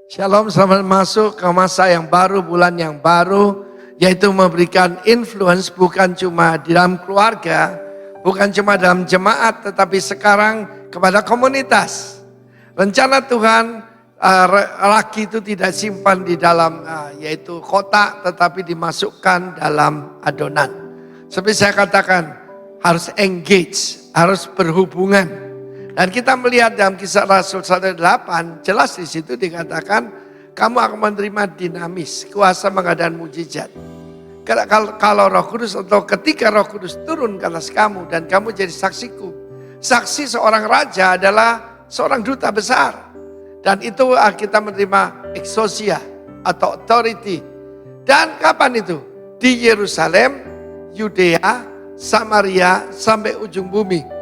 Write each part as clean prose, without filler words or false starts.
Shalom, selamat masuk ke masa yang baru, bulan yang baru, yaitu memberikan influence bukan cuma di dalam keluarga, bukan cuma dalam jemaat, tetapi sekarang kepada komunitas. Rencana Tuhan, raki itu tidak simpan di dalam yaitu kotak, tetapi dimasukkan dalam adonan. Seperti saya katakan, harus engage, harus berhubungan. Dan kita melihat dalam Kisah Rasul 1:8, jelas di situ dikatakan kamu akan menerima dinamis, kuasa mengadakan mujizat. Kalau Roh Kudus atau ketika Roh Kudus turun ke atas kamu dan kamu jadi saksiku. Saksi seorang raja adalah seorang duta besar. Dan itu kita menerima exousia atau authority. Dan kapan itu? Di Yerusalem, Yudea, Samaria sampai ujung bumi.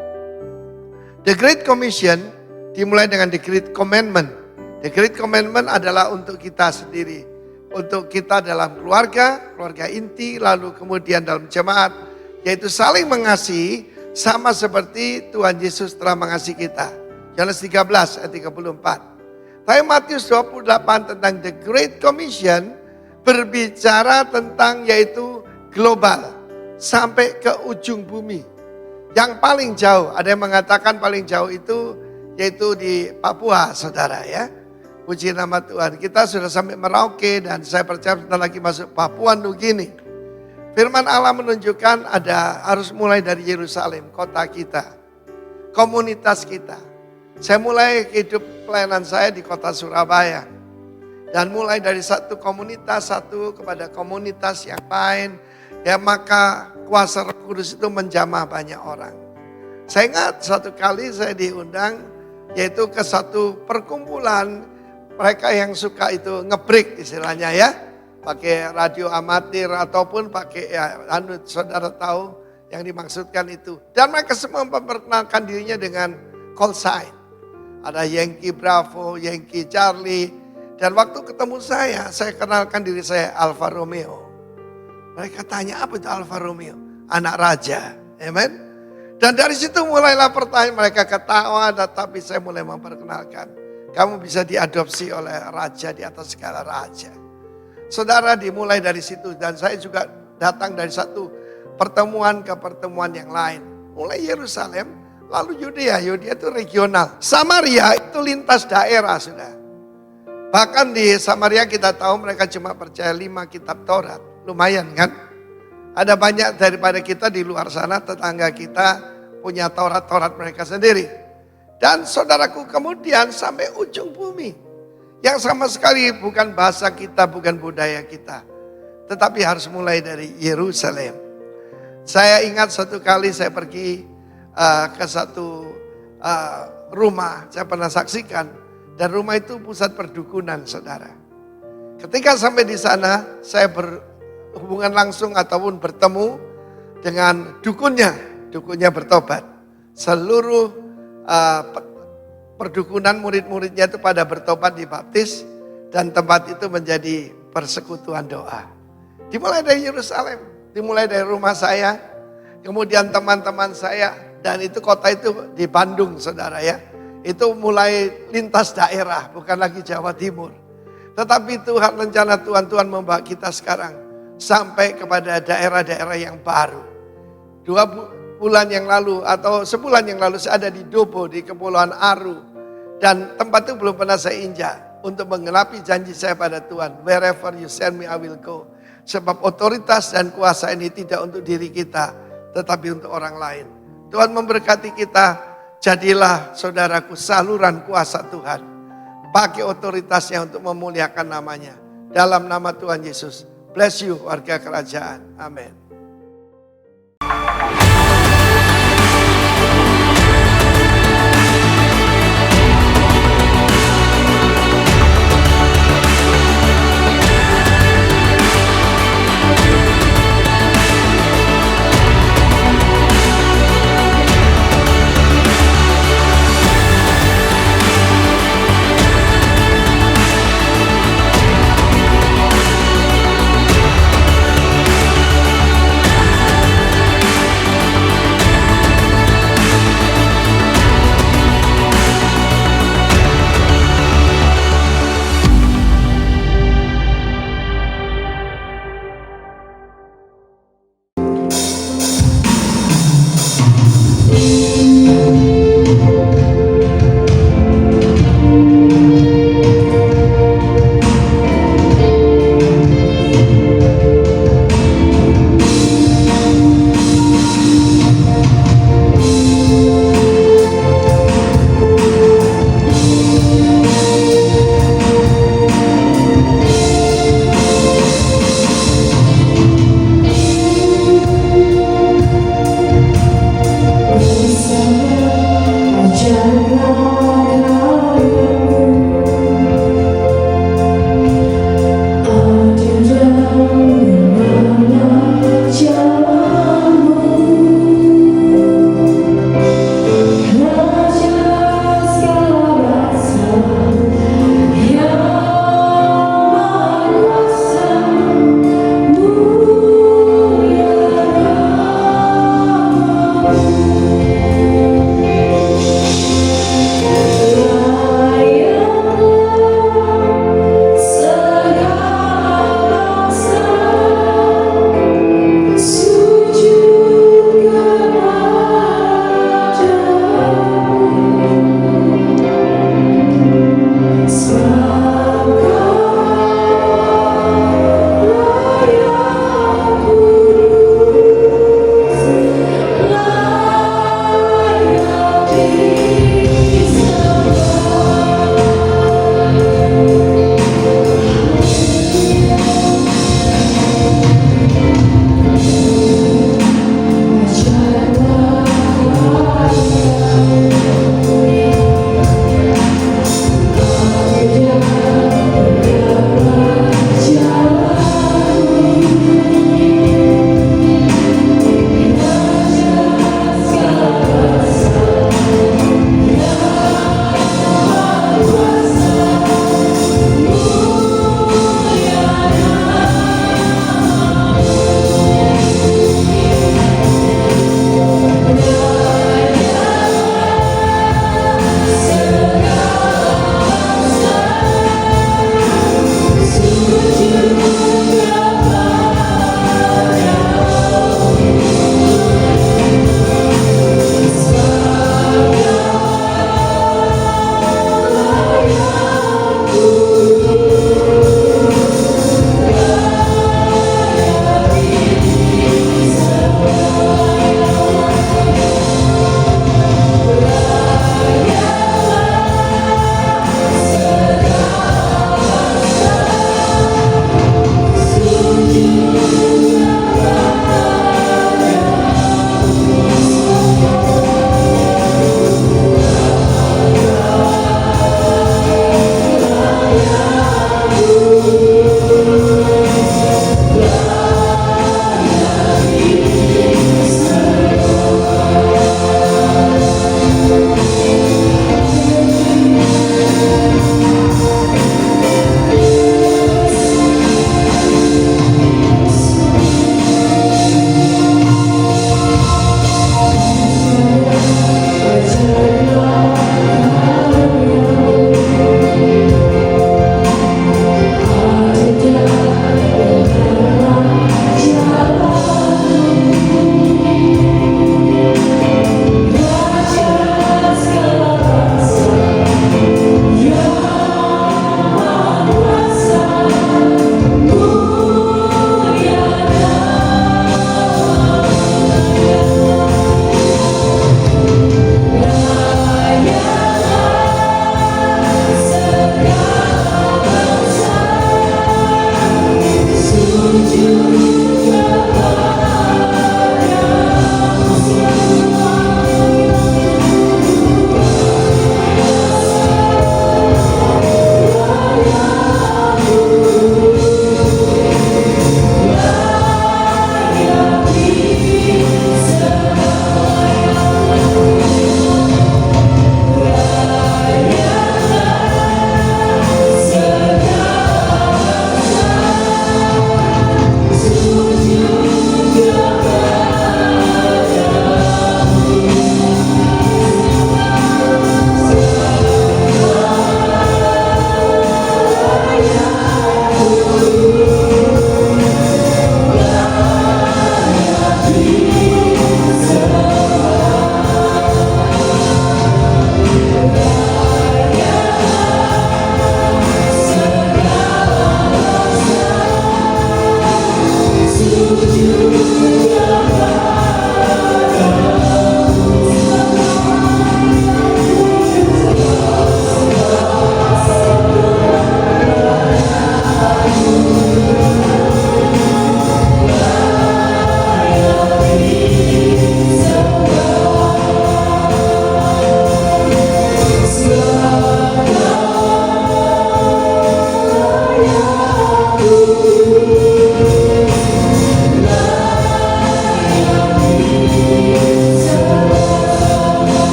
The Great Commission dimulai dengan The Great Commandment. The Great Commandment adalah untuk kita sendiri. Untuk kita dalam keluarga inti, lalu kemudian dalam jemaat. Yaitu saling mengasihi sama seperti Tuhan Yesus telah mengasihi kita. Yohanes 13 ayat 34. Tapi Matius 28 tentang The Great Commission berbicara tentang yaitu global. Sampai ke ujung bumi. Yang paling jauh, ada yang mengatakan paling jauh itu yaitu di Papua, saudara ya. Puji nama Tuhan, kita sudah sampai Merauke dan saya percaya sebentar lagi masuk Papua Nugini. Firman Allah menunjukkan harus mulai dari Yerusalem, kota kita, komunitas kita. Saya mulai hidup pelayanan saya di kota Surabaya. Dan mulai dari satu komunitas, satu kepada komunitas yang lain. Ya maka kuasa Roh Kudus itu menjamah banyak orang. Saya ingat satu kali saya diundang yaitu ke satu perkumpulan mereka yang suka itu ngebreak istilahnya ya. Pakai radio amatir ataupun pakai saudara tahu yang dimaksudkan itu. Dan mereka semua memperkenalkan dirinya dengan call sign. Ada Yankee Bravo, Yankee Charlie. Dan waktu ketemu saya kenalkan diri saya Alfa Romeo. Mereka tanya apa itu Alfa Romeo? Anak raja. Amen. Dan dari situ mulailah pertanyaan, mereka ketawa, tapi saya mulai memperkenalkan. Kamu bisa diadopsi oleh raja di atas segala raja. Saudara, dimulai dari situ dan saya juga datang dari satu pertemuan ke pertemuan yang lain. Mulai Yerusalem, lalu Yudea. Yudea itu regional. Samaria itu lintas daerah sudah. Bahkan di Samaria kita tahu mereka cuma percaya 5 kitab Taurat. Lumayan kan? Ada banyak daripada kita di luar sana, tetangga kita punya Taurat-Taurat mereka sendiri. Dan saudaraku kemudian sampai ujung bumi. Yang sama sekali bukan bahasa kita, bukan budaya kita. Tetapi harus mulai dari Yerusalem. Saya ingat satu kali saya pergi ke satu rumah, saya pernah saksikan. Dan rumah itu pusat perdukunan saudara. Ketika sampai di sana, saya berhubungan langsung ataupun bertemu dengan dukunnya bertobat. Seluruh perdukunan murid-muridnya itu pada bertobat dibaptis dan tempat itu menjadi persekutuan doa. Dimulai dari Yerusalem, dimulai dari rumah saya, kemudian teman-teman saya dan itu kota itu di Bandung saudara ya. Itu mulai lintas daerah, bukan lagi Jawa Timur. Tetapi Tuhan rencana Tuhan membawa kita sekarang sampai kepada daerah-daerah yang baru. 2 bulan yang lalu atau sebulan yang lalu saya ada di Dobo di Kepulauan Aru. Dan tempat itu belum pernah saya injak untuk menggenapi janji saya pada Tuhan. Wherever you send me I will go. Sebab otoritas dan kuasa ini tidak untuk diri kita tetapi untuk orang lain. Tuhan memberkati kita, jadilah saudaraku saluran kuasa Tuhan. Pakai otoritasnya untuk memuliakan namanya. Dalam nama Tuhan Yesus. Bless you warga kerajaan. Amin.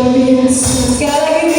Menjadi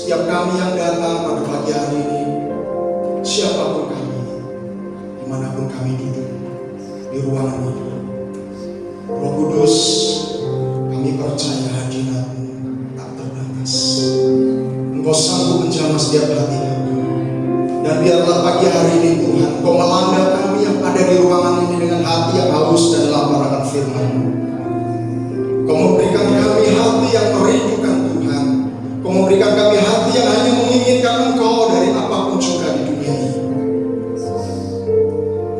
setiap kami yang datang pada pagi hari ini, siapapun kami, dimanapun kami duduk di ruangan ini, Roh Kudus, kami percaya hadirat-Mu tak terbatas. Engkau sanggup menjamah setiap hati kami. Dan biarlah pagi hari ini Tuhan, Kau melanda kami yang ada di ruangan ini dengan hati yang haus dan lapar akan firman-Mu. Kau memberikan kami hati yang merindukan Tuhan. Kau memberikan kami hati yang hanya menginginkan Engkau dari apapun juga di dunia ini.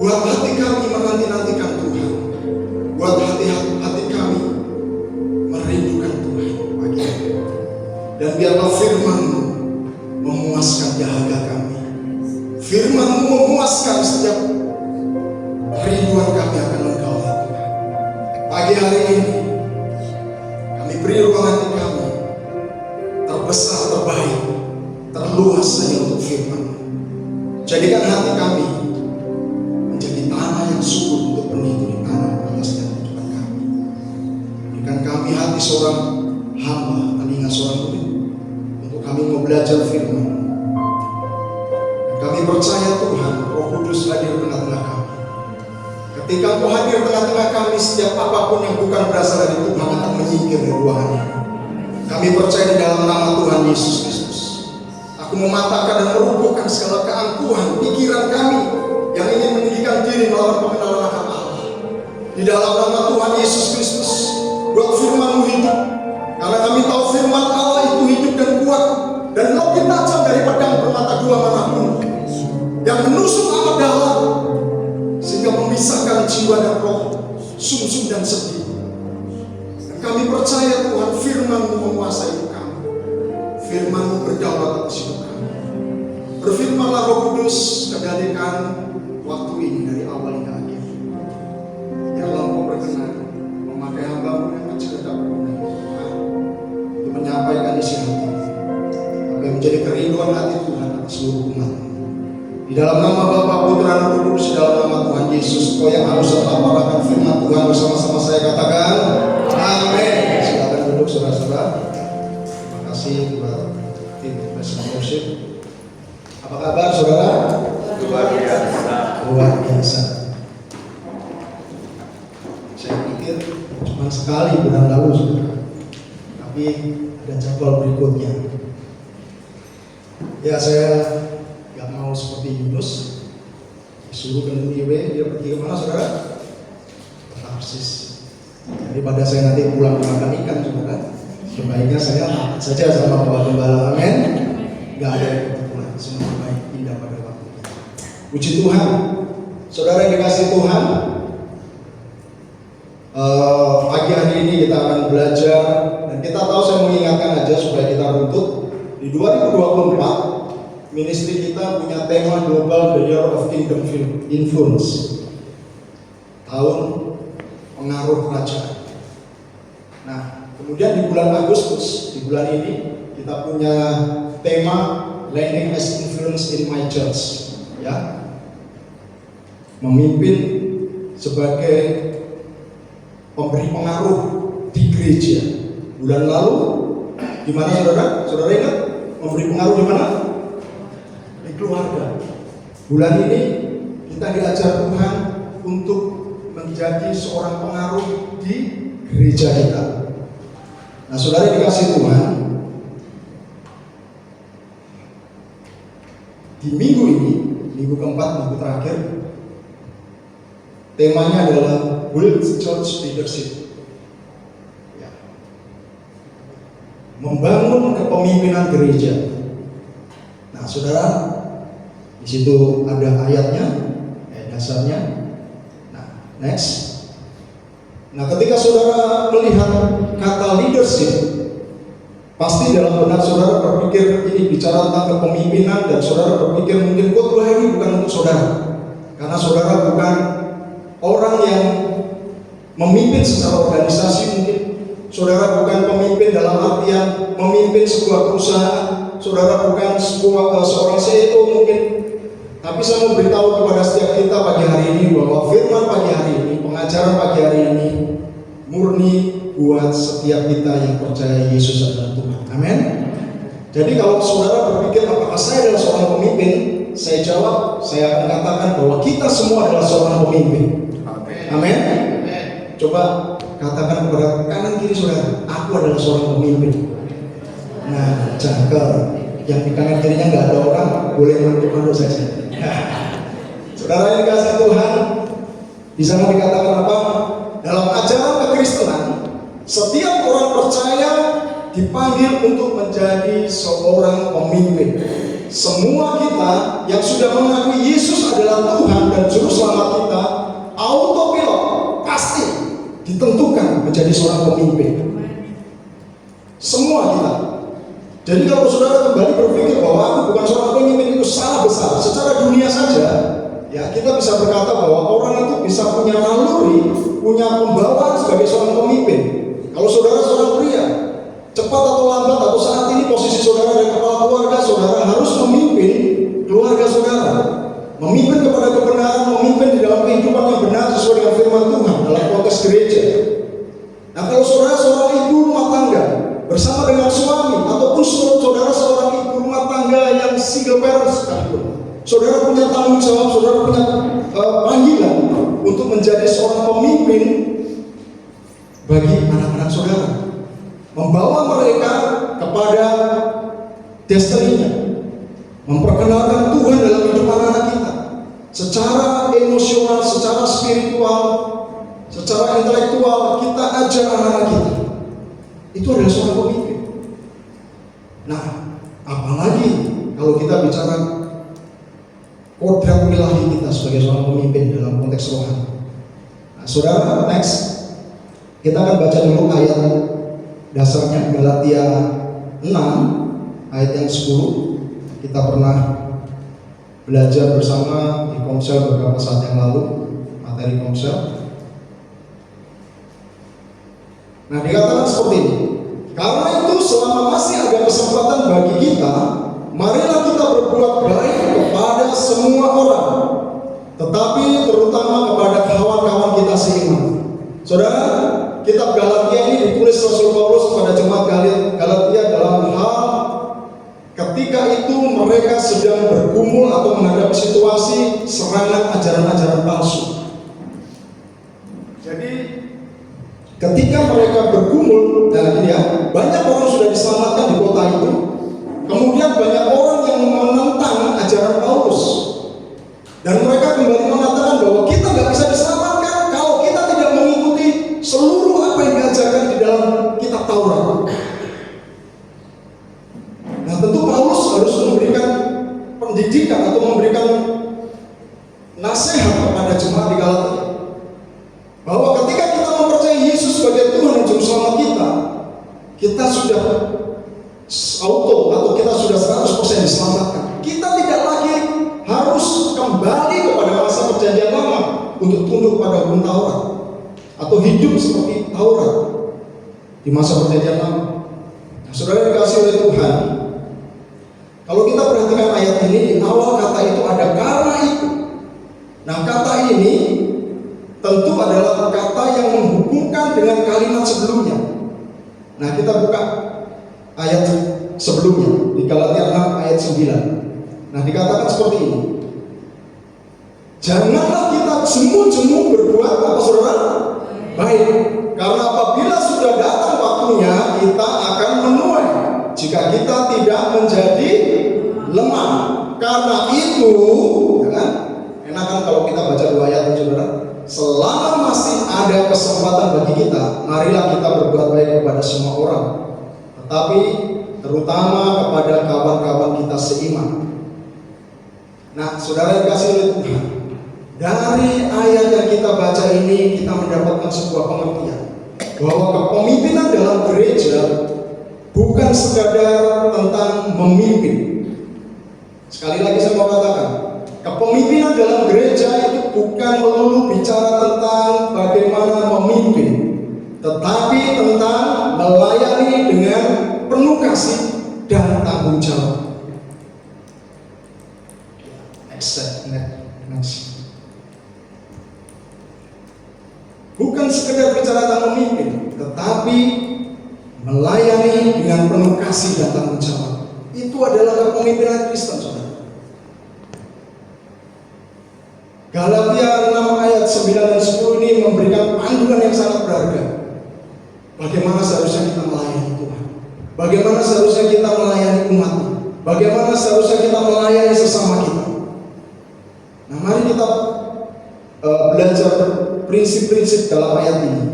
Buat hati kami menanti-nantikan Tuhan. Buat hati kami merindukan Tuhan pagi hari. Dan biarlah firman-Mu memuaskan dahaga kami. Firman-Mu memuaskan setiap kerinduan kami akan Engkau ya Tuhan. Pagi hari ini kami beri ruang hati kami terbesar, terbaik, terluas hanya untuk firman-Mu. Jadikan hati kami menjadi tanah yang subur untuk benih di tanah atasnya kehidupan kami. Berikan kami hati seorang hamba, telinga seorang murid, untuk kami mau belajar firman. Kami percaya Tuhan, Roh Kudus hadir tengah-tengah kami. Ketika Engkau hadir tengah-tengah kami, setiap apapun yang bukan berasal dari Tuhan akan menyingkir dari ruangan ini. Kami percaya di dalam nama Tuhan Yesus Kristus. Aku mematahkan dan merubuhkan segala keangkuhan pikiran kami yang ingin meninggikan diri melawan pengenalan akan Allah. Di dalam nama Tuhan Yesus Kristus, buat firman-Mu hidup. Karena kami tahu firman Allah itu hidup dan kuat, dan lebih tajam dari pedang bermata dua manapun, yang menusuk amat dalam, sehingga memisahkan jiwa dan roh, sumsum dan sendi. Dan kami percaya Tuhan, firman-Mu menguasai hidup kami. Firman-Mu berdaulat atas hidup kami. Berfirmanlah Roh Kudus, kendalikan waktu ini dari awal hingga akhir. Biarlah Engkau berkenan memakai hamba-Mu yang kecil dan berguna untuk menyampaikan isi hati, agar menjadi kerinduan hati Tuhan atas seluruh umat. Di dalam nama Bapa, Putra, dan Roh Kudus, di dalam nama Tuhan Yesus, Kau yang harus lapar akan firman Tuhan, bersama-sama saya katakan, amin. Silakan duduk saudara-saudara. Terima kasih buat tim National Worship. Apa kabar saudara? Luar biasa. Luar biasa. Saya pikir cuma sekali bulan lalu saudara, tapi ada jadwal berikutnya. Ya, saya gak mau seperti Yunus disuruh ke Niniwe, dia pergi kemana saudara? Ke Tarsis. Daripada saya nanti pulang makan ikan saudara, sebaiknya saya taat saja sama Bapak Gembala. Amin. Gak ada yang kebetulan, semua baik indah pada waktunya. Puji Tuhan, saudara yang dikasih Tuhan. Pagi hari ini kita akan belajar, dan kita tahu, saya mengingatkan aja supaya kita runtut. Di 2024 ministry kita punya tema Global The Year of Kingdom Influence, tahun pengaruh kerajaan. Nah, kemudian di bulan Agustus, di bulan ini kita punya tema Landing as Influence in My Church, ya, memimpin sebagai pemberi pengaruh di gereja. Bulan lalu di mana saudara? Saudara ingat memberi pengaruh di mana? Di keluarga. Bulan ini kita diajar Tuhan untuk menjadi seorang pengaruh di gereja kita. Nah, saudara dikasih Tuhan, di minggu ini, minggu keempat, minggu terakhir, temanya adalah Build Church Leadership, ya. Membangun kepemimpinan gereja. Nah, saudara, di situ ada ayatnya, dasarnya. Nah, next. Nah, ketika saudara melihat kata leadership, pasti dalam benak saudara berpikir ini bicara tentang kepemimpinan, dan saudara berpikir mungkin khotbah ini bukan untuk saudara, karena saudara bukan orang yang memimpin secara organisasi. Mungkin saudara bukan pemimpin dalam artian memimpin sebuah perusahaan, saudara bukan seorang CEO mungkin. Tapi saya mau beritahu kepada setiap kita pagi hari ini bahwa firman pagi hari ini, pengajaran pagi hari ini murni buat setiap kita yang percaya Yesus adalah Tuhan. Amin. Jadi kalau saudara berpikir apakah saya adalah seorang pemimpin, saya jawab, saya akan katakan bahwa kita semua adalah seorang pemimpin. Amin. Coba katakan kepada kanan kiri saudara, aku adalah seorang pemimpin. Nah, jangkar. Yang di kanan kirinya nggak ada orang, boleh menunduk saja. Saudara yang dikasih Tuhan, di sana dikatakan apa? Dalam ajaran kekristenan, setiap orang percaya dipanggil untuk menjadi seorang pemimpin. Semua kita yang sudah mengakui Yesus adalah Tuhan dan Juru Selamat kita, autopilot pasti ditentukan menjadi seorang pemimpin. Semua kita. Jadi kalau saudara kembali berpikir bahwa aku bukan seorang pemimpin, itu salah besar. Secara dunia saja, ya kita bisa berkata bahwa orang itu bisa punya naluri, punya pembawaan sebagai seorang pemimpin. Kalau saudara seorang pria, cepat atau lambat atau saat ini posisi saudara dan kepala keluarga, saudara harus memimpin keluarga saudara, memimpin kepada kebenaran, memimpin di dalam kehidupan yang benar sesuai dengan firman Tuhan dalam konteks gereja. Nah, kalau saudara seorang ibu rumah tangga bersama dengan suami, ataupun saudara seorang ibu rumah tangga yang single parent sekalipun, saudara punya tanggung jawab, saudara punya panggilan untuk menjadi seorang pemimpin bagi anak-anak saudara, membawa mereka kepada destiny-nya, memperkenalkan Tuhan dalam hidup anak-anak kita, secara emosional, secara spiritual, secara intelektual, kita ajar anak-anak kita. Itu adalah seorang pemimpin. Nah, apalagi kalau kita bicara kodrat ilahi kita sebagai seorang pemimpin dalam konteks rohani. Nah, saudara, next kita akan baca dulu ayat dasarnya, Galatia 6 ayat yang 10. Kita pernah belajar bersama di Komsel beberapa saat yang lalu, materi Komsel. Nah, dikatakan seperti ini. Karena itu selama masih ada kesempatan bagi kita, marilah kita berbuat baik kepada semua orang, tetapi terutama kepada kawan-kawan kita seiman. Saudara, kitab Galatia ini ditulis Rasul Paulus kepada jemaat Galatia dalam hal ketika itu mereka sedang bergumul atau menghadapi situasi serangan ajaran-ajaran palsu. Jadi ketika mereka bergumul, dan ini ya, banyak orang sudah diselamatkan di kota itu. Kemudian banyak orang yang menentang ajaran Paulus, dan mereka kembali mengatakan bahwa kita nggak bisa diselamatkan kalau kita tidak mengikuti seluruh apa yang diajarkan di dalam kitab Taurat. Nah, tentu Paulus harus memberikan pendidikan atau memberikan nasihat kepada jemaat di Galatia bahwa ketika kita mempercayai Yesus sebagai Tuhan dan Juru Selamat kita sudah auto atau kita sudah 100% diselamatkan. Kita tidak lagi harus kembali kepada masa perjanjian lama untuk tunduk pada hukum Taurat atau hidup seperti Taurat di masa perjanjian lama. Nah, saudara dikasih oleh Tuhan, kalau kita perhatikan ayat ini, di awal kata itu ada karena itu. Nah, kata ini tentu adalah kata yang menghubungkan dengan kalimat sebelumnya. Nah, kita buka ayat sebelumnya di Galatia 6 ayat 9. Nah, dikatakan seperti ini. Janganlah kita jemu-jemu berbuat apa saudara? Baik. Karena apabila sudah datang waktunya, kita akan menuai jika kita tidak menjadi lemah. Karena itu, ya kan? Enak kan kalau kita baca dua ayat ini, saudara? Selama masih ada kesempatan bagi kita, marilah kita berbuat baik kepada semua orang, tetapi terutama kepada kawan-kawan kita seiman. Nah, saudara yang dikasihi oleh Tuhan, dari ayat yang kita baca ini kita mendapatkan sebuah pengertian bahwa kepemimpinan dalam gereja bukan sekadar tentang memimpin. Sekali lagi saya mau katakan, kepemimpinan dalam gereja itu bukan melulu bicara tentang bagaimana memimpin, tetapi tentang melayani dengan penuh kasih dan tanggung jawab. Next. Bukan sekedar bicara tentang memimpin, tetapi melayani dengan penuh kasih dan tanggung jawab. Itu adalah kepemimpinan Kristen, saudara. Galatia 6 ayat 9 dan 10 ini memberikan panduan yang sangat berharga. Bagaimana seharusnya kita melayani Tuhan, bagaimana seharusnya kita melayani umat, bagaimana seharusnya kita melayani sesama kita. Nah, mari kita belajar prinsip-prinsip dalam ayat ini.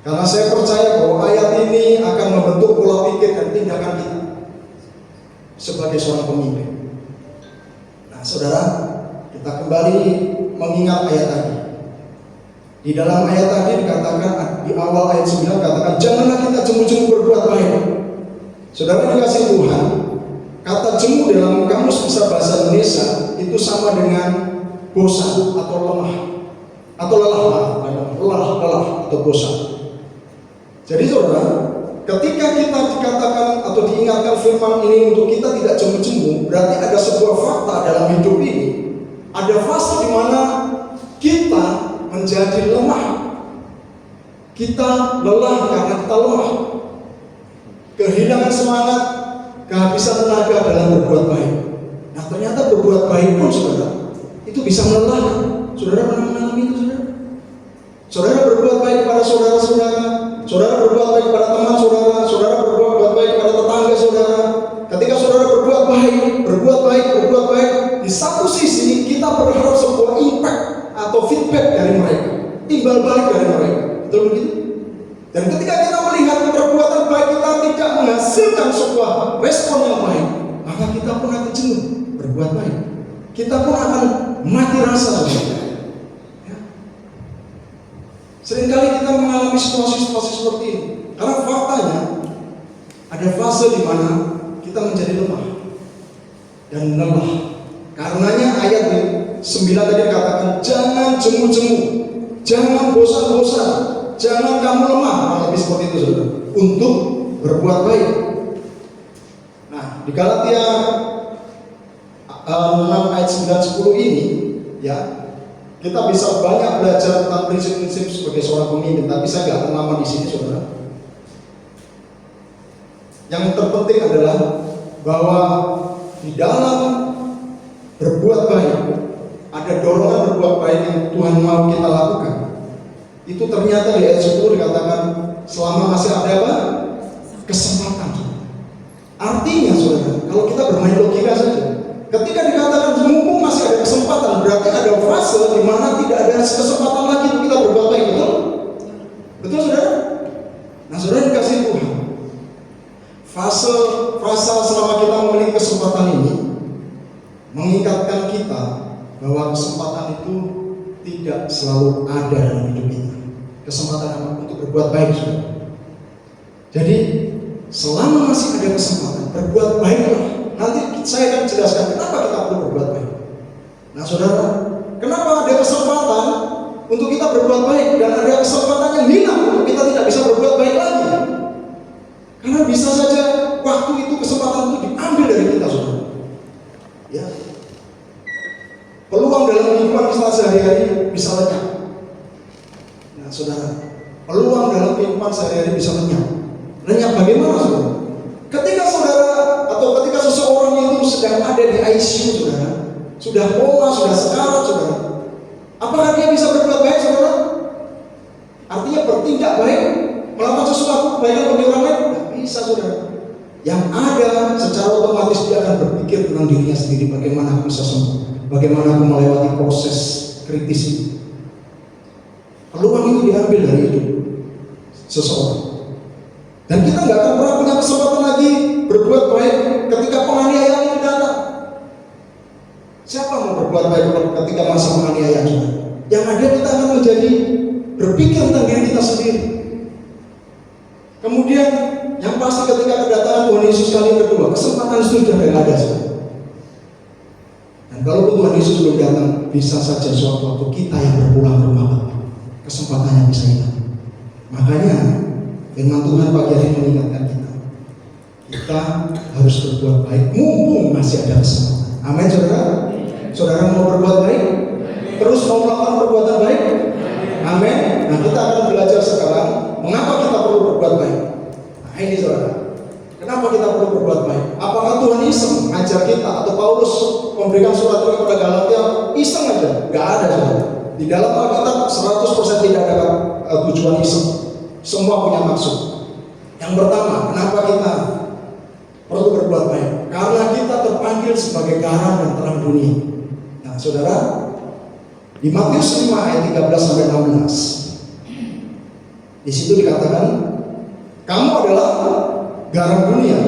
Karena saya percaya bahwa ayat ini akan membentuk pola pikir dan tindakan kita sebagai seorang pemimpin. Nah, saudara, kita kembali mengingat ayat tadi. Di dalam ayat tadi dikatakan, di awal ayat 9 katakan, janganlah kita jemu-jemu berbuat baik. Saudara dikasih Tuhan, kata jemu dalam kamus besar bahasa Indonesia itu sama dengan bosan atau lemah atau lelah atau bosan. Jadi saudara, ketika kita dikatakan atau diingatkan firman ini untuk kita tidak jemu-jemu, berarti ada sebuah fakta dalam hidup ini. Ada fase di mana kita menjadi lemah. Kita lelah karena kita lemah. Kehilangan semangat, kehabisan tenaga dalam berbuat baik. Nah, ternyata berbuat baik pun saudara, itu bisa melelahkan. Saudara pernah mengalami itu, saudara? Saudara berbuat baik kepada saudara-saudara, saudara berbuat baik kepada teman saudara, saudara berbuat baik kepada tetangga saudara. Ketika saudara berbuat baik, di satu sisi kita berharap sebuah impact atau feedback dari mereka, timbal balik dari mereka. Betul begitu? Dan ketika kita melihat perbuatan baik kita tidak menghasilkan sebuah respon yang baik, maka kita pun akan jenuh berbuat baik. Kita pun akan mati rasa. Ya. Seringkali kita mengalami situasi-situasi seperti ini. Karena faktanya ada fase di mana kita menjadi lemah dan lelah. Karenanya ayat 9 tadi dikatakan, jangan jemu-jemu, jangan bosan-bosan, jangan kamu lemah, lebih seperti itu saudara, untuk berbuat baik. Nah, di Galatia 6 ayat 9-10 ini, ya, kita bisa banyak belajar tentang prinsip-prinsip sebagai seorang pemimpin, tapi saya nggak akan lama di sini, saudara. Yang terpenting adalah bahwa di dalam berbuat baik ada dorongan berbuat baik yang Tuhan mau kita lakukan. Itu ternyata di ayat 10 dikatakan selama masih ada apa? Kesempatan. Artinya saudara, kalau kita bermain logika saja, ketika dikatakan mumpung masih ada kesempatan, berarti ada fase di mana tidak ada kesempatan lagi untuk kita berbuat baik, betul? Betul saudara? Nah saudara dikasih Tuhan, fase selama kita memiliki kesempatan ini mengingatkan kita bahwa kesempatan itu tidak selalu ada dalam hidup kita. Kesempatan untuk berbuat baik, saudara. Jadi selama masih ada kesempatan berbuat baiklah. Nanti saya akan jelaskan kenapa kita perlu berbuat baik. Nah saudara, kenapa ada kesempatan untuk kita berbuat baik dan ada kesempatan yang hilang untuk kita tidak bisa berbuat baik lagi? Karena bisa saja waktu itu kesempatan itu diambil dari kita, saudara. Ya, peluang dalam kehidupan kita sehari-hari bisa lenyap. Nah saudara, peluang dalam kehidupan sehari-hari bisa lenyap. Lenyap bagaimana saudara? Ketika saudara atau ketika seseorang itu sedang ada di ICU, saudara, sudah koma, sudah sekarat, saudara, apakah dia bisa berbuat baik, saudara? Artinya bertindak baik, melakukan sesuatu kebaikan bagi orang lain? Tidak bisa, saudara. Yang ada secara otomatis dia akan berpikir tentang dirinya sendiri, bagaimana aku bisa sembuh, bagaimana aku melewati proses kritis ini. Peluang itu diambil dari hidup seseorang. Dan kita nggak akan pernah punya kesempatan lagi berbuat baik ketika penganiayaan itu datang. Siapa mau berbuat baik ketika masa penganiayaan? Yang ada kita akan menjadi berpikir tentang diri kita sendiri. Kemudian yang pasti ketika kedatangan Tuhan Yesus kali yang kedua, kesempatan itu sudah tidak ada. Dan kalau Tuhan Yesus belum datang, bisa saja suatu waktu kita yang berpulang ke rumah Bapa, kesempatannya bisa hilang. Makanya firman Tuhan pagi hari mengingatkan kita harus berbuat baik mumpung masih ada kesempatan. Amin saudara. Saudara mau berbuat baik, terus mau melakukan perbuatan baik. Amin. Nah kita akan belajar sekarang mengapa kita perlu berbuat baik. Nah ini saudara, kenapa kita perlu berbuat baik? Apakah Tuhan mengajar kita, atau Paulus memberikan surat ini kepada Galatia iseng aja, nggak ada saudara. Di dalam Alkitab 100% tidak ada tujuan iseng, semua punya maksud. Yang pertama, kenapa kita perlu berbuat baik? Karena kita terpanggil sebagai garam dan terang dunia. Nah saudara, di Matius 5 ayat 13-16, di situ dikatakan, kamu adalah garam dunia.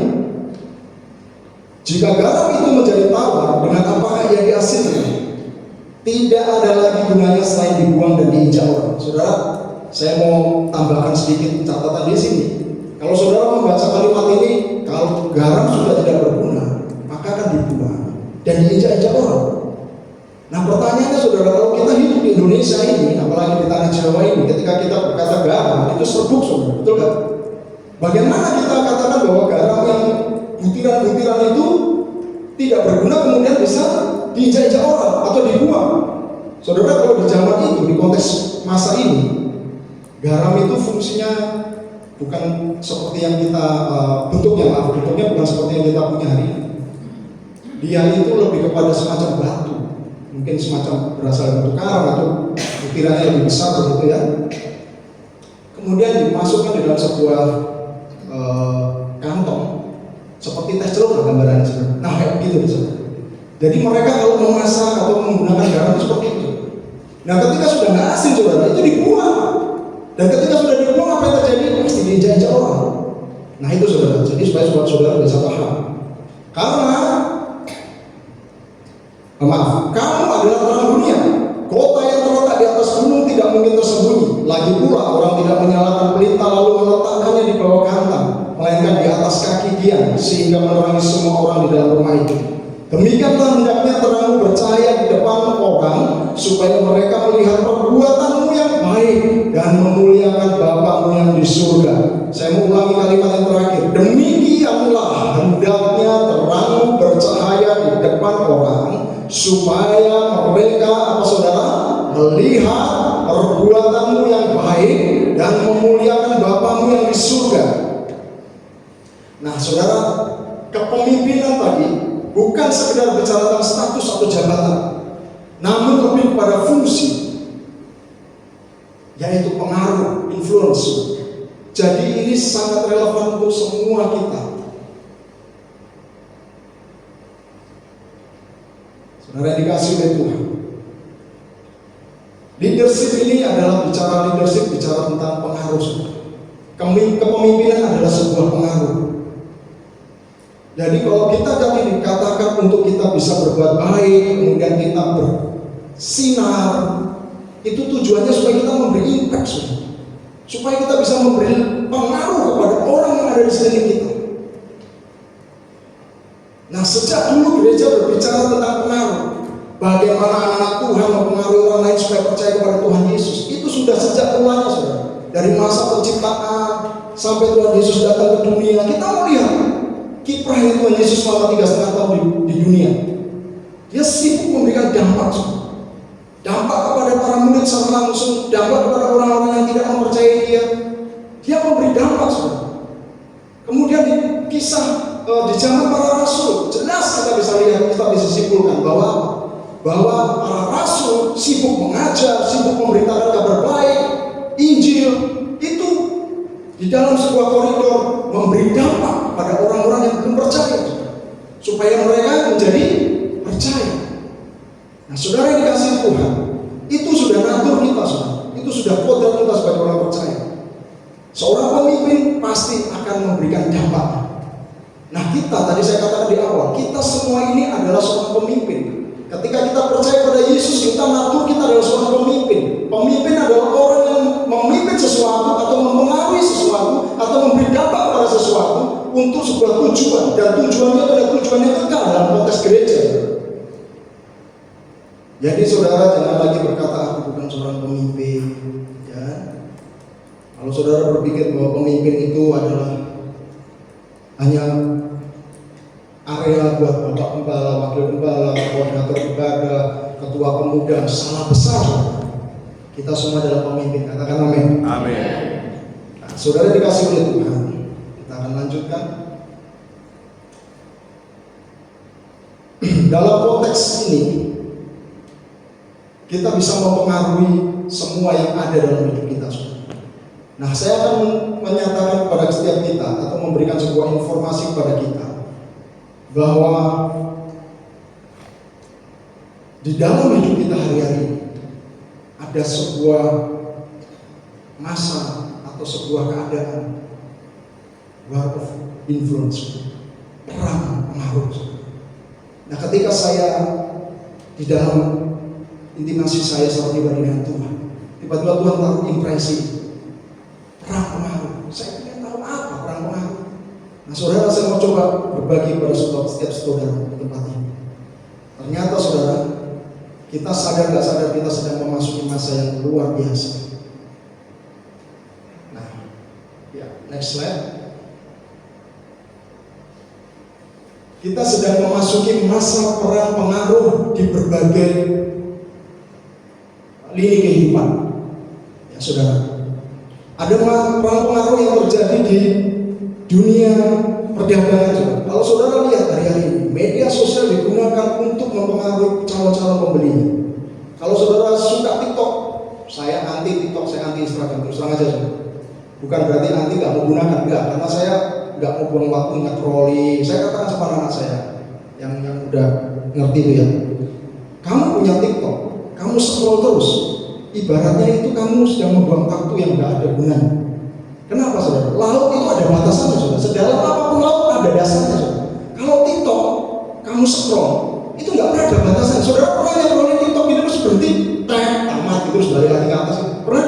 Jika garam itu menjadi tawar, dengan apakah ia diasinkan? Tidak ada lagi gunanya selain dibuang dan diinjak orang. Saudara, saya mau tambahkan sedikit catatan di sini. Kalau saudara membaca kalimat ini, kalau garam sudah tidak berguna, maka akan dibuang dan diinjak-injak orang. Nah pertanyaannya saudara, kalau kita hidup di Indonesia ini, apalagi di tanah Jawa ini, ketika kita berkata garam, itu serbuk saudara, betul kan? Bagaimana kita katakan bahwa garam yang butiran-butiran itu tidak berguna kemudian bisa diinjak-injak orang atau dibuang? Saudara, kalau di zaman itu, di konteks masa ini, garam itu fungsinya bukan seperti yang kita bentuknya bukan seperti yang kita punya hari ini. Dia itu lebih kepada semacam batu, mungkin semacam berasal dari karang atau butirannya lebih besar begitu ya. Kemudian dimasukkan di dalam sebuah kantong seperti teh celok gambarannya saudara. Nah kayak begitu saudara. Jadi mereka kalau memasak atau menggunakan garam seperti itu. Nah ketika sudah nggak asin saudara, itu dibuang. Dan ketika sudah dibuang, apa yang terjadi? Pasti diinjak-injak orang. Nah itu saudara. Jadi supaya saudara bisa paham. Karena kamu adalah terang dunia. Kota yang terletak di atas gunung tidak mungkin tersembunyi. Lagi pula orang tidak menyalakan pelita lalu meletakkannya di bawah kantang, melainkan di atas kaki Dian, sehingga menerangi semua orang di dalam rumah itu. Demikianlah hendaknya terangmu bercahaya di depan orang, supaya mereka melihat perbuatanmu yang baik dan memuliakan Bapamu yang di surga. Saya mau ulangi kalimat yang terakhir. Demikianlah hendaknya terangmu bercahaya di depan orang, supaya mereka, apa saudara, melihat perbuatanmu yang baik dan memuliakan Bapamu yang di surga. Nah saudara, kepemimpinan tadi bukan sekedar bicara tentang status atau jabatan, namun lebih kepada fungsi, yaitu pengaruh, influence. Jadi ini sangat relevan untuk semua kita. Saudara yang dikasih oleh Tuhan, leadership ini adalah bicara tentang pengaruh. Kepemimpinan adalah sebuah pengaruh. Jadi kalau kita tadi dikatakan untuk kita bisa berbuat baik, kemudian kita bersinar, itu tujuannya supaya kita memberi impact, supaya kita bisa memberi pengaruh kepada orang yang ada di sekeliling kita. Nah sejak dulu gereja berbicara tentang pengaruh, bagaimana anak Tuhan mempengaruhi orang lain supaya percaya kepada Tuhan Yesus. Itu sudah sejak mulanya saudara. Dari masa penciptaan sampai Tuhan Yesus datang ke dunia, kita melihat kiprahnya Tuhan Yesus selama 3,5 tahun di dunia. Dia sibuk memberikan dampak, dampak kepada para murid secara langsung, dampak kepada orang-orang yang tidak mempercayai dia. Dia memberi dampak, saudara. Kemudian di kisah di zaman para rasul, jelas kita bisa lihat, kita bisa simpulkan bahwa para rasul sibuk mengajar, sibuk memberitakan kabar baik, Injil itu di dalam sebuah koridor memberi dampak pada orang-orang yang belum percaya, supaya mereka menjadi percaya. Nah saudara yang dikasih Tuhan, itu sudah natur kita, saudara. Itu sudah kodrat kita sebagai orang percaya. Seorang pemimpin pasti akan memberikan dampak. Nah kita, tadi saya katakan di awal, kita semua ini adalah seorang pemimpin. Ketika kita percaya pada Yesus, kita natur kita adalah seorang pemimpin. Pemimpin adalah orang yang memimpin sesuatu atau mempengaruhi sesuatu atau memberi dampak pada sesuatu untuk sebuah tujuan, dan tujuannya adalah tujuannya kekal dalam konteks gereja. Jadi saudara jangan lagi berkata aku bukan seorang pemimpin, ya. Kalau saudara berpikir bahwa pemimpin itu adalah hanya area buat bapak gembala, wakil gembala, koordinator ibadah, ketua pemuda, salah besar. Kita semua adalah pemimpin, katakan amin. Amin. Nah, saudara dikasih oleh Tuhan, kita akan lanjutkan. dalam konteks ini kita bisa mempengaruhi semua yang ada dalam hidup kita. Nah, saya akan menyatakan kepada setiap kita atau memberikan sebuah informasi kepada kita bahwa di dalam hidup kita hari-hari ada sebuah masa atau sebuah keadaan war of influence, perang pengaruh. Nah, ketika saya di dalam intimasi saya pribadi dengan Tuhan, tiba-tiba Tuhan taruh impresi perang pengaruh. Saya ingin tahu apa perang pengaruh. Nah, saudara, saya mau coba berbagi pada setiap saudara di tempat ini. Ternyata saudara, kita sadar gak sadar kita sedang memasuki masa yang luar biasa. Nah, ya, next slide. Kita sedang memasuki masa perang pengaruh di berbagai lini kehidupan. Ya, saudara. Ada perang pengaruh yang terjadi di dunia perdagangan, saudara. Kalau saudara lihat hari-hari ini, media sosial digunakan untuk mempengaruhi calon-calon pembelinya. Kalau saudara suka TikTok, saya anti TikTok, saya anti Instagram, terus terang aja, saudara. Bukan berarti anti nggak menggunakan, enggak, karena saya nggak mau buang waktu nge-scrolling. Saya katakan sama anak saya yang udah ngerti itu ya, kamu punya TikTok, kamu scroll terus, ibaratnya itu kamu sedang membuang waktu yang nggak ada gunanya. Kenapa, saudara? Laut itu ada batasannya, saudara. Sedalam apapun laut ada dasarnya, saudara. Kalau TikTok kamu scroll, itu nggak pernah ada batasan. Saudara pernah yang scrolling TikTok itu terus berhenti, tamat gitu, terus balik lagi ke atas? Pernah?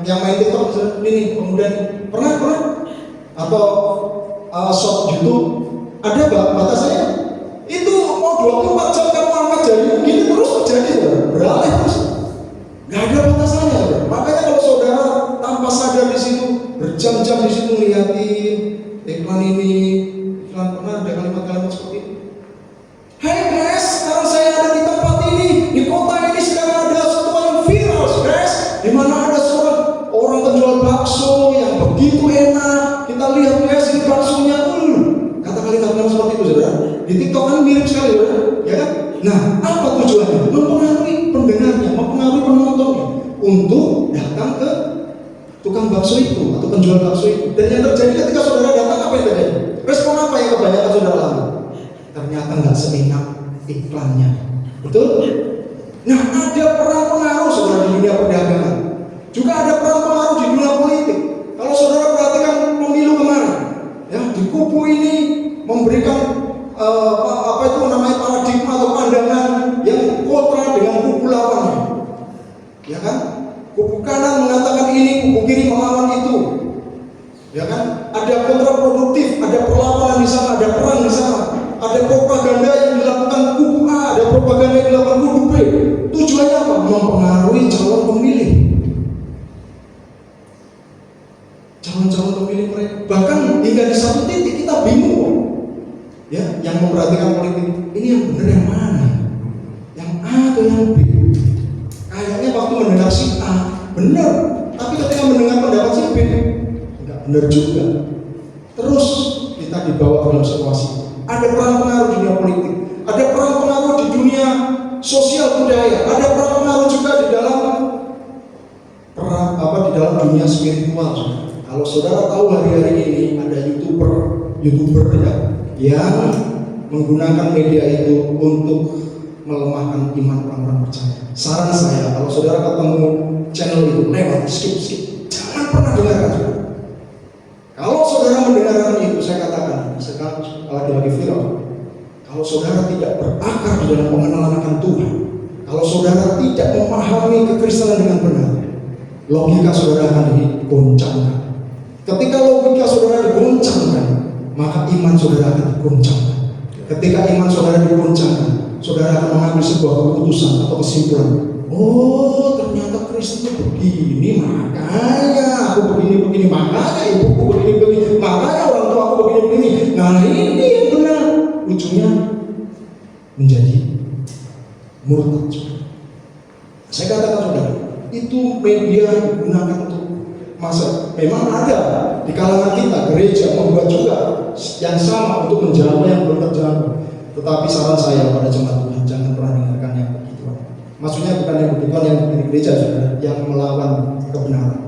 Yang main TikTok ini pemuda ini pernah? Atau short YouTube ada batasannya? Itu mau 24 jam kamu angkat jari begini terus terjadi, saudara. Beralih terus. Nggak ada batasannya, saudara. Makanya kalau saudara tanpa sadar di situ berjam-jam di situ ngeliatin iklan ini, iklan, pernah ada kalimat-kalimat seperti itu. Hey guys, sekarang saya ada di tempat ini, di kota ini sekarang ada sesuatu yang viral, guys. Di mana ada seorang orang penjual bakso yang begitu enak. Kita lihat guys, ini baksonya, kata kalimat-kalimat seperti itu, saudara. Di TikTok kan mirip sekali, saudara, ya kan? Nah, apa tujuannya? Mempengaruhi pendengarnya, mempengaruhi penontonnya untuk datang ke tukang bakso itu atau penjual bakso itu. Dan yang terjadi ketika saudara datang, apa yang terjadi? Respon apa yang kebanyakan saudara alami? Ternyata nggak seenak iklannya, betul? Nah, ada perang pengaruh, saudara, di dunia perdagangan. Juga ada perang pengaruh di dunia politik. Kalau saudara perhatikan pemilu kemarin, ya, di kubu ini memberikan apa itu namanya paradigma atau pandangan yang kontra dengan kubu lawannya, ya kan? Kubu kanan mengatakan ini, kubu kiri melawan itu, ya kan? Ada kontraproduktif, ada perlawanan di sana, ada perang di sana, ada propaganda yang dilakukan kubu A, ada propaganda yang dilakukan kubu B. Tujuannya apa? Mempengaruhi calon pemilih, calon-calon pemilih mereka. Bahkan hingga di satu titik kita bingung, ya, yang memperhatikan politik ini yang benar yang mana? Yang A atau yang B? Kayaknya waktu mendengar si A benar, tapi ketika mendengar pendapat si B enggak benar juga. Terus kita dibawa dalam situasi. Ada perang pengaruh di dunia politik, ada perang pengaruh di dunia sosial budaya, ada perang pengaruh juga di dalam di dalam dunia spiritual. Kalau saudara tahu hari-hari ini ada YouTuber ya, yang menggunakan media itu untuk melemahkan iman orang-orang percaya. Saran saya, kalau saudara ketemu channel itu, lewat, skip, jangan pernah dengarkan. Kalau saudara mendengarkan itu, saya katakan, sekarang lagi-lagi viral. Kalau saudara tidak berakar di dalam pengenalan akan Tuhan, kalau saudara tidak memahami kekristenan dengan benar, logika saudara akan digoncangkan. Ketika logika saudara digoncangkan, maka iman saudara akan digoncangkan. Ketika iman saudara digoncangkan, saudara akan mengambil sebuah keputusan atau kesimpulan. Oh, ternyata Kristen itu begini, makanya aku begini, makanya ibuku begini, makanya orang tua aku begini. Nah, ini yang benar. Ujungnya menjadi murtad. Saya katakan saudara, itu media digunakan untuk masa. Memang ada di kalangan kita gereja membuat juga yang sama untuk menjawab yang belum terjawab. Tetapi saran saya pada jemaat Tuhan, jangan pernah dengarkan yang begituan. Maksudnya bukan yang begituan yang di gereja, saudara, yang melawan kebenaran.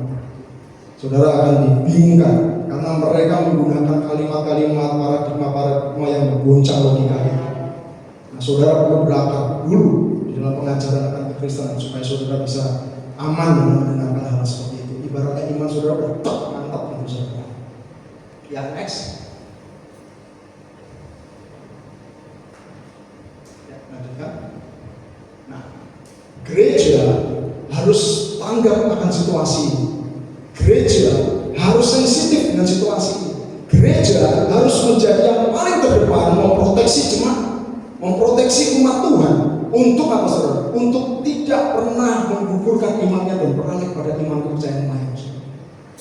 Saudara akan dibingungkan karena mereka menggunakan kalimat-kalimat paradigma yang mengguncang logika kita. Nah, saudara perlu berakar dulu di dalam pengajaran akan kekristenan supaya saudara bisa aman dalam mendengarkan hal seperti itu. Ibaratnya iman saudara bertek mantap gitu, saudara. Yang next. Ya, lanjutkan. Nah, gereja harus tanggap akan situasi ini. Gereja harus sensitif dengan situasi. Gereja harus menjadi yang paling terdepan memproteksi jemaat, memproteksi umat Tuhan. Untuk apa, saudara? Untuk tidak pernah menggugurkan imannya dan beralih pada iman kepercayaan lain.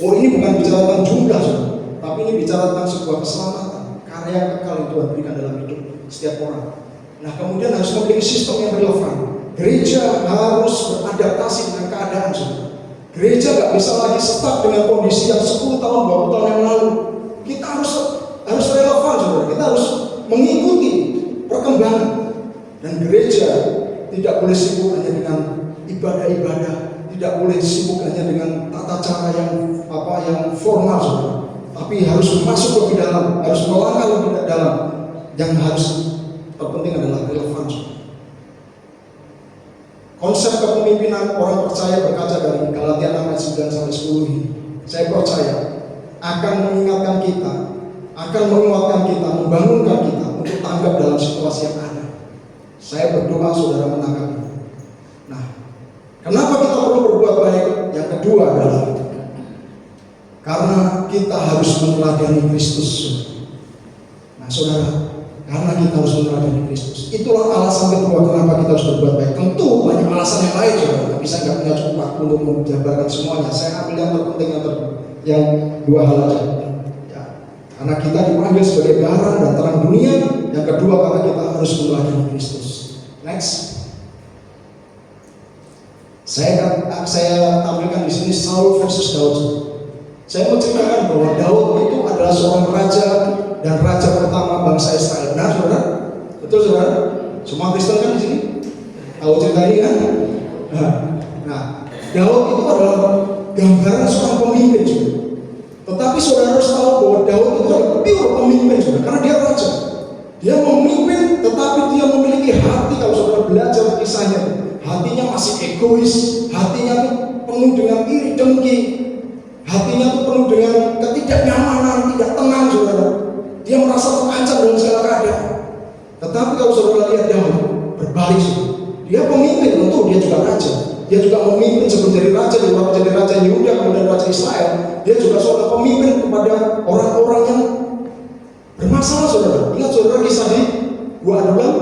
Oh, ini bukan bicara tentang jumlah, saudara, tapi ini bicara tentang sebuah keselamatan, karya kekal yang Tuhan berikan dalam hidup setiap orang. Nah, kemudian harus memiliki sistem yang relevan. Gereja harus beradaptasi dengan keadaan, saudara. Gereja gak bisa lagi stuck dengan kondisi yang 10 tahun, 20 tahun yang lalu. Kita harus relevan, saudara. Kita harus mengikuti perkembangan. Dan gereja tidak boleh sibuk hanya dengan ibadah-ibadah, tidak boleh sibuk hanya dengan tata cara yang formal, saudara. Tapi harus masuk lebih dalam, harus melangkah lebih dalam. Yang harus terpenting adalah relevan, saudara. Konsep kepemimpinan orang percaya berkaca dari Galatia 6:9-10 ini, saya percaya akan mengingatkan kita, akan menguatkan kita, membangunkan kita untuk tanggap dalam situasi yang ada. Saya berdoa saudara menangkap itu. Nah, kenapa kita perlu berbuat baik? Yang kedua adalah karena kita harus meneladani Kristus. Nah, saudara, karena kita harus meneladani Kristus. Itulah alasan kedua kenapa kita harus berbuat baik. Tentu banyak alasan yang lain, saudara. Tapi saya nggak punya cukup waktu untuk menjabarkan semuanya. Saya ambil yang terpenting, yang dua hal aja. Ya, karena kita dipanggil sebagai garam dan terang dunia. Yang kedua karena kita harus meneladani Kristus. Next. Saya tampilkan di sini Saul versus Daud. Saya mau ceritakan bahwa Daud itu adalah seorang raja dan raja pertama bangsa Israel. Benar, saudara? Betul, saudara? Semua Kristen kan di sini tahu cerita ini kan? Nah, Daud itu adalah gambaran seorang pemimpin, saudara. Tetapi saudara harus tahu bahwa Daud itu adalah pure pemimpin, saudara, karena dia raja. Dia memimpin, tetapi dia memiliki hati. Kalau saudara belajar kisahnya, hatinya masih egois, hatinya itu penuh dengan iri dengki, hatinya itu penuh dengan ketidaknyamanan, tidak tenang, saudara. Dia merasa terancam dalam segala keadaan. Tetapi kalau saudara lihat Daud berbalik, saudara. Dia pemimpin, tentu dia juga raja. Dia juga memimpin sebelum jadi raja, dia menjadi raja Yehuda, kemudian raja Israel. Dia juga seorang pemimpin kepada orang-orang yang bermasalah, saudara. Ingat saudara kisah di Gua Adulam?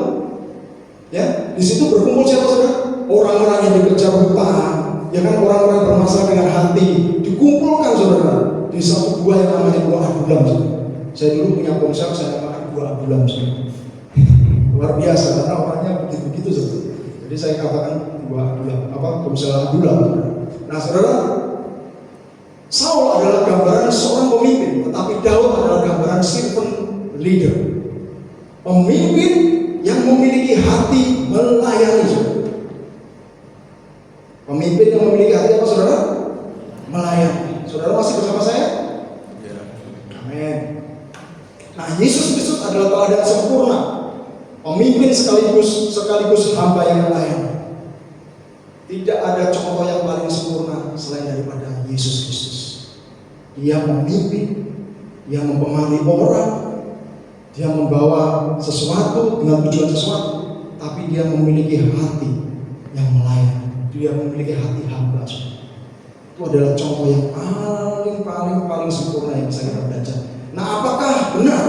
Ya, di situ berkumpul siapa, saudara? Orang-orang yang dikejar hutang, ya kan, orang-orang yang bermasalah dengan hati, dikumpulkan, saudara, di satu gua yang namanya Gua Adulam, saudara. Saya dulu punya ponsel, saya namakan Gua Adulam, saudara. Luar biasa, karena orangnya begitu-begitu, saudara. Jadi saya katakan Gua Adulam, ponsel Adulam. Nah, saudara, Saul adalah gambaran seorang pemimpin, tetapi Daud adalah gambaran servant leader, pemimpin yang memiliki hati melayani, saudara. Pemimpin yang memiliki hati apa, saudara? Melayani. Saudara masih bersama saya? Amin. Nah, Yesus Kristus adalah teladan sempurna, pemimpin sekaligus hamba yang melayani. Tidak ada contoh yang paling sempurna selain daripada Yesus Kristus. Dia memimpin, dia mempengaruhi orang, dia membawa sesuatu dengan tujuan sesuatu, tapi dia memiliki hati yang melayani. Dia memiliki hati hamba. Itu adalah contoh yang paling sempurna yang bisa kita belajar. Nah, apakah benar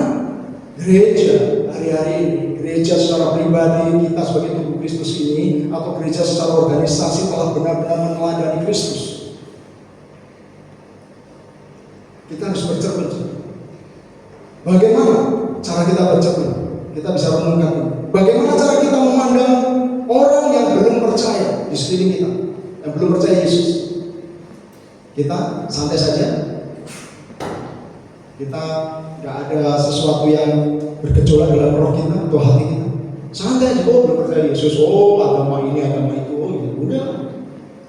gereja hari-hari ini, gereja secara pribadi kita sebagai tubuh Kristus ini, atau gereja secara organisasi telah benar-benar meneladani Kristus? Kita harus bercermin. Bagaimana cara kita bercermin? Kita bisa renungkan ini. Bagaimana cara kita memandang orang yang belum percaya di sekeliling kita, yang belum percaya Yesus? Kita santai saja. Kita nggak ada sesuatu yang bergejolak dalam roh kita atau hati kita. Santai aja, oh percaya Yesus, oh agama ini, agama itu, oh ya udah.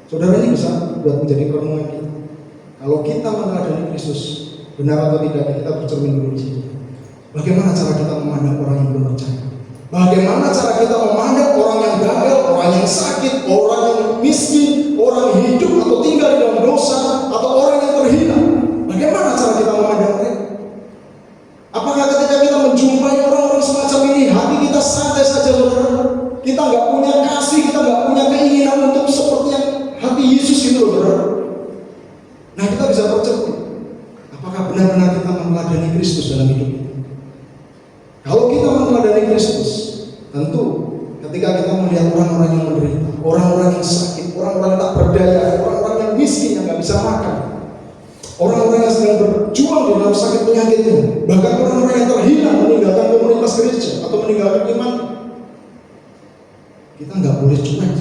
Saudara, ini bisa buat menjadi perenungan kita. Kalau kita meneladani Kristus, benar atau tidak, kita bercermin dulu di situ. Bagaimana cara kita memandang orang yang belum percaya? Bagaimana cara kita memandang orang yang gagal, orang yang sakit, orang yang miskin, orang yang hidup atau tinggal di dalam dosa, atau orang yang terhina? Bagaimana cara kita memandang mereka? Apakah ketika kita menjumpai orang-orang semacam ini, hati kita santai saja, saudara? Kita nggak punya kasih, kita nggak punya keinginan untuk seperti yang hati Yesus itu, saudara? Nah, kita bisa bercermin. Apakah benar-benar kita meneladani Kristus dalam hidup kita? Kalau kita meneladani Kristus, tentu ketika kita melihat orang-orang yang menderita, orang-orang yang sakit, orang-orang yang tak berdaya, orang-orang yang miskin yang nggak bisa makan, orang-orang yang sedang berjuang di dalam sakit penyakitnya, bahkan orang-orang yang terhina meninggalkan komunitas gereja atau meninggalkan iman, kita nggak boleh cuek,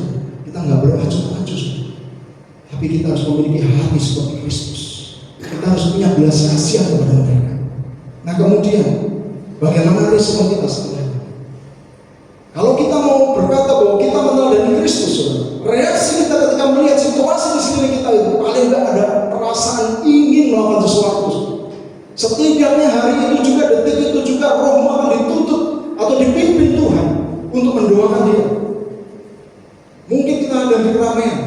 kita nggak boleh acuh-acuh, tapi kita harus memiliki hati seperti Kristus. Kita harus punya belas kasihan kepada mereka. Nah, kemudian bagaimana respon kita sebenarnya? Kalau kita mau berkata bahwa kita meneladani Kristus, reaksi kita ketika melihat situasi di sekeliling kita itu paling tidak ada perasaan ingin melakukan sesuatu. Setidaknya hari itu juga, detik itu juga, rohmu akan ditutup atau dipimpin Tuhan untuk mendoakan dia. Mungkin kita ada di keramaian.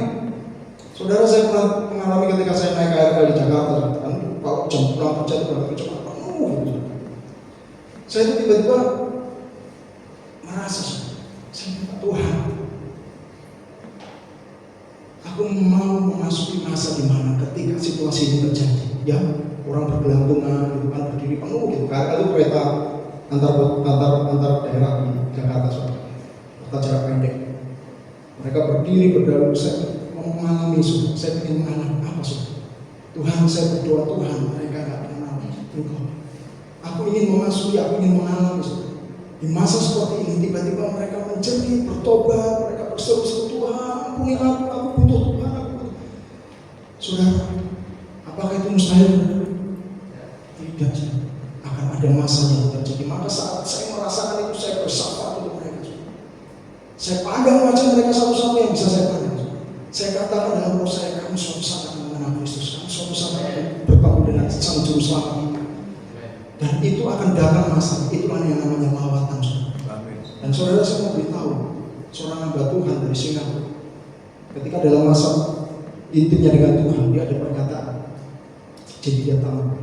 Saudara, saya pernah mengalami ketika saya naik KRL di Jakarta, kan kalau jam pulang kerja itu berarti cepat penuh gitu. Saya itu tiba-tiba merasa, saya minta Tuhan, aku mau memasuki masa di mana ketika situasi ini terjadi, ya orang bergelantungan, gitu kan, berdiri penuh gitu. KRL itu kereta antar daerah di Jakarta, kereta jarak pendek. Mereka berdiri berdalu, saya mengalami itu, saya ingin mengalami apa sih? Tuhan, saya berdoa, Tuhan, mereka nggak kenal Engkau. Aku ingin memasuki, aku ingin mengalami itu. Di masa seperti ini, tiba-tiba mereka menjerit, bertobat, mereka berseru-seru, Tuhan, ampuni aku butuh Tuhan, aku butuh. Saudara, apakah itu mustahil? Tidak, akan ada masa yang terjadi. Maka saat saya merasakan itu, saya bersafar untuk mereka. Saya pandang wajah mereka satu-satu yang bisa saya pandang. Saya katakan dalam roh saya, kamu suatu saat akan mengenal Kristus, kamu suatu saat akan bertemu dengan Sang Juru Selamat kita. Dan itu akan datang masa, itulah yang namanya lawatan. Dan saudara, saya mau beritahu, seorang hamba Tuhan dari Singapura, ketika dalam masa intimnya dengan Tuhan, dia ada pernyataan. Jadi dia tahu,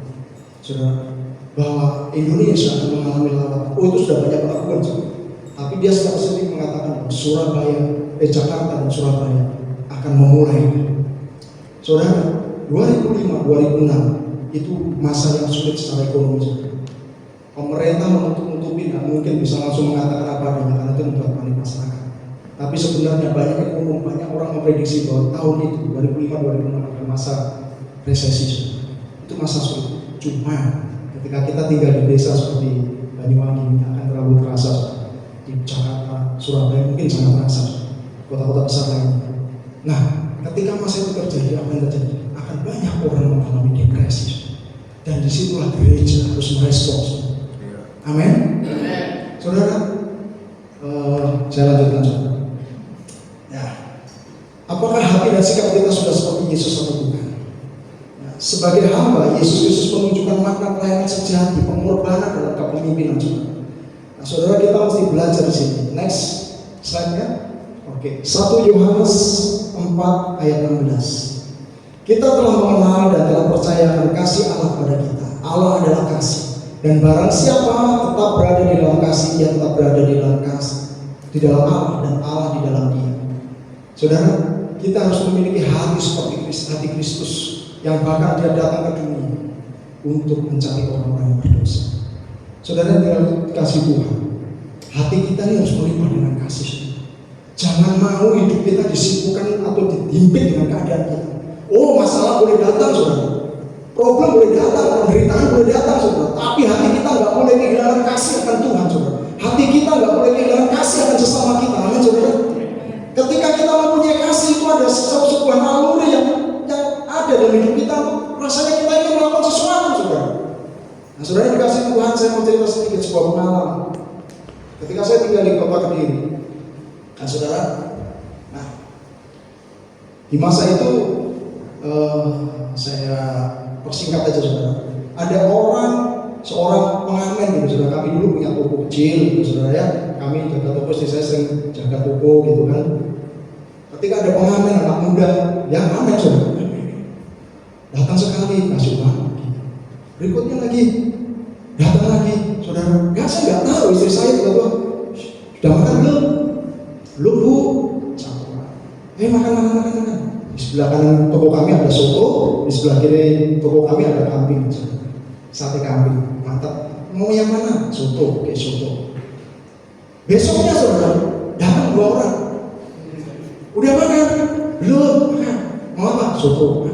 saudara, bahwa Indonesia akan mengalami lawatan. Oh, itu sudah banyak pengakuan, saudara. Tapi dia secara sendiri mengatakan Jakarta dan Surabaya akan memulai. Saudara, 2005-2006 itu masa yang sulit secara ekonomi. Pemerintah menutup-nutupi, nggak mungkin bisa langsung mengatakan apa adanya karena itu membuat panik masyarakat. Tapi sebenarnya banyak ekonom, banyak orang memprediksi bahwa tahun itu 2005-2006 adalah masa resesi. Itu masa sulit. Cuma ketika kita tinggal di desa seperti Banyuwangi akan terlalu terasa. Di Jakarta, Surabaya mungkin sangat terasa. Kota-kota besar lainnya. Nah, ketika masa itu terjadi, apa yang terjadi? Akan banyak orang mengalami depresi. Dan disitulah gereja harus merespons. Amin. Saudara, saya lanjutkan, saudara. Ya, apakah hati dan sikap kita sudah seperti Yesus atau bukan? Ya, sebagai hamba, Yesus Kristus menunjukkan makna pelayanan sejati, pengorbanan dalam kepemimpinan, saudara. Nah, saudara, kita mesti belajar di sini. Next slide-nya. Oke, 1 Yohanes 4 ayat 16. Kita telah mengenal dan telah percaya akan kasih Allah kepada kita. Allah adalah kasih. Dan barang siapa tetap berada di dalam kasih, dia tetap berada di dalam kasih, di dalam Allah, dan Allah di dalam dia. Saudara, kita harus memiliki hati seperti hati Kristus, yang bahkan dia datang ke dunia untuk mencari orang-orang yang berdosa. Saudara, tinggal kasih Tuhan. Hati kita ini harus melimpah dengan kasih. Jangan mau hidup kita disibukkan atau dihimpit dengan keadaan kita. Oh, masalah boleh datang, saudara. Problem boleh datang, penderitaan boleh datang, saudara. Tapi hati kita nggak boleh kehilangan kasih akan Tuhan, saudara. Hati kita nggak boleh kehilangan kasih akan sesama kita, amin, saudara. Ketika kita mempunyai kasih, itu ada sebuah naluri yang ada dalam hidup kita. Rasanya kita ingin melakukan sesuatu, saudara. Nah, saudara yang dikasih Tuhan, saya mau cerita sedikit sebuah pengalaman. Ketika saya tinggal di kota Kediri, nah saudara, nah di masa itu saya persingkat aja saudara, ada seorang pengamen gitu saudara. Kami dulu punya toko kecil gitu saudara ya, kami jaga toko, saya sering jaga toko gitu kan. Ketika ada pengamen anak muda yang ngamen saudara, datang sekali kasih uang, berikutnya lagi datang lagi saudara. Ya saya nggak tahu, istri saya tiba-tiba, sudah makan belum? Belum bu. Makan. Di sebelah kanan toko kami ada soto, di sebelah kiri toko kami ada kambing, sate kambing, mantap. Mau yang mana? Soto, oke soto. Besoknya saudara, datang 2 orang. Udah makan? Belum makan. Mau apa? Soto.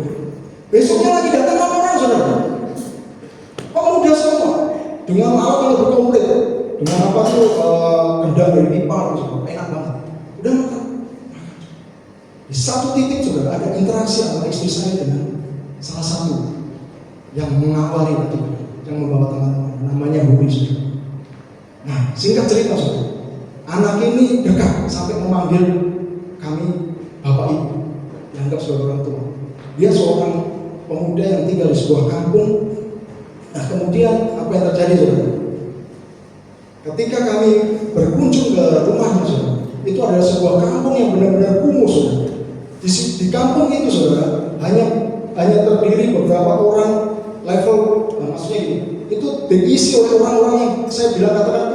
Besoknya lagi datang 6 orang saudara. Pemuda semua, dengan alat yang berkomplit, dengan apa tuh kendang dari pipa, enak banget. Udah makan. Di satu titik saudara ada interaksi antara istri saya dengan salah satu yang mengawali itu, yang membawa teman-teman, namanya Budi saudara. Nah singkat cerita saudara, anak ini dekat sampai memanggil kami bapak ibu, dianggap sebagai orang tua. Dia seorang pemuda yang tinggal di sebuah kampung. Nah kemudian apa yang terjadi saudara? Ketika kami berkunjung ke rumahnya saudara, itu adalah sebuah kampung yang benar-benar kumuh saudara. Di kampung itu saudara hanya terdiri beberapa orang level, maksudnya gini, itu diisi oleh orang-orang yang saya bilang katakan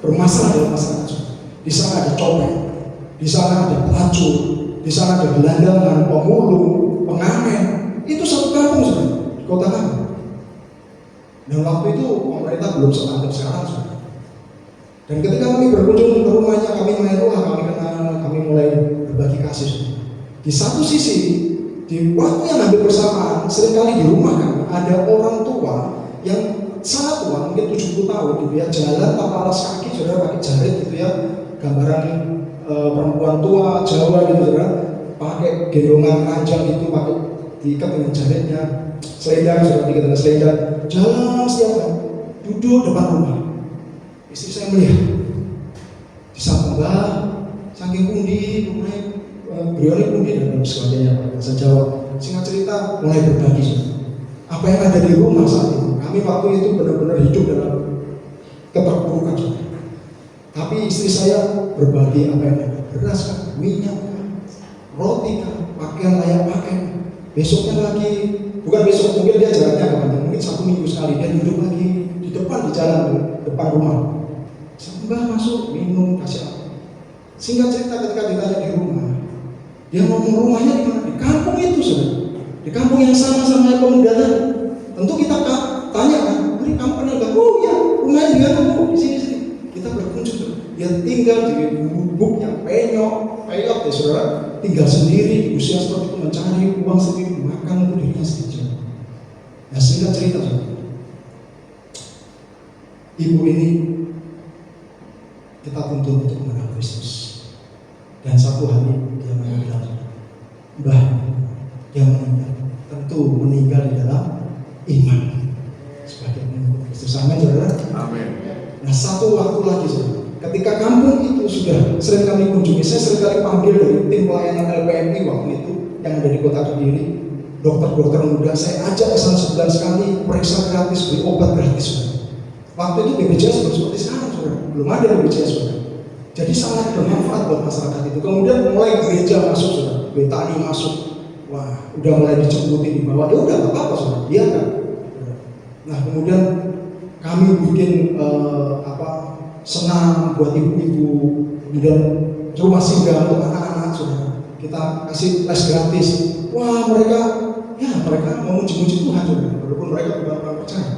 bermasalah dalam masyarakat. Di sana ada copet, di sana ada pelacur, di sana ada gelandangan, pemulung, pengamen. Itu satu kampung saudara, di kota kami. Dan waktu itu pemerintah belum setangkap sekarang saudara. Dan ketika kami berkunjung ke rumahnya, kami main doa, kami kenal, kami mulai berbagi kasih saudara. Di satu sisi, di waktu yang hampir bersamaan, seringkali di rumah kami ada orang tua yang sangat tua, mungkin 70 tahun gitu ya, jalan tanpa alas kaki, saudara, pakai jarit gitu ya, gambaran perempuan tua Jawa gitu saudara, pakai gendongan ranjang gitu, pakai diikat dengan jaritnya, selendang saudara, diikat dengan selendang, jalan setiap hari, duduk depan rumah. Istri saya melihat, disapa Mbah, saking pundi rumahnya, beliau pundi dan sebagainya bahasa Jawa. Singkat cerita mulai berbagi apa yang ada di rumah saat itu. Kami waktu itu benar-benar hidup dalam keterpurukan. Tapi istri saya berbagi apa yang ada, beras kan, minyak kan, roti kan, pakaian layak pakai. Besoknya lagi, bukan besok, mungkin dia jaraknya agak mungkin 1 minggu sekali dia duduk lagi di depan, di jalan depan rumah. Mbah masuk minum kasih apa. Singkat cerita ketika ditanya di rumah, dia ngomong rumahnya di mana? Di kampung itu saudara. Di kampung yang sama-sama pemuda tadi. Tentu kita tanya kan, ini kamu kenal gak? Oh ya, rumahnya di mana? Di sini. Kita berkunjung. Dia tinggal di gubuk yang peyok ya saudara. Tinggal sendiri di usia seperti itu, mencari uang sendiri, makan untuk dirinya sendiri. Nah singkat cerita saudara, ibu ini kita tuntut untuk mengenal Kristus. Dan satu hari dia meninggal. Mbah yang meninggal tentu meninggal di dalam iman sebagai pengikut Kristus. Amin saudara. Amin. Nah satu waktu lagi saudara, ketika kampung itu sudah sering kami kunjungi, saya sering kali panggil dari tim pelayanan LPMI waktu itu yang ada di kota Kediri, dokter-dokter muda, saya ajak ke sana sebulan sekali, periksa gratis, beri obat gratis saudara. Waktu itu BPJS belum seperti sekarang saudara, belum ada BPJS saudara. Jadi sangat bermanfaat buat masyarakat itu. Kemudian mulai gereja masuk saudara, betani masuk, wah udah mulai dijemputin di bawah, ya udah nggak apa-apa saudara, dia kan. Nah kemudian kami bikin senam buat ibu-ibu, kemudian rumah singgah untuk anak-anak saudara. Kita kasih les gratis. Wah mereka mau memuji Tuhan saudara, walaupun mereka bukan orang percaya.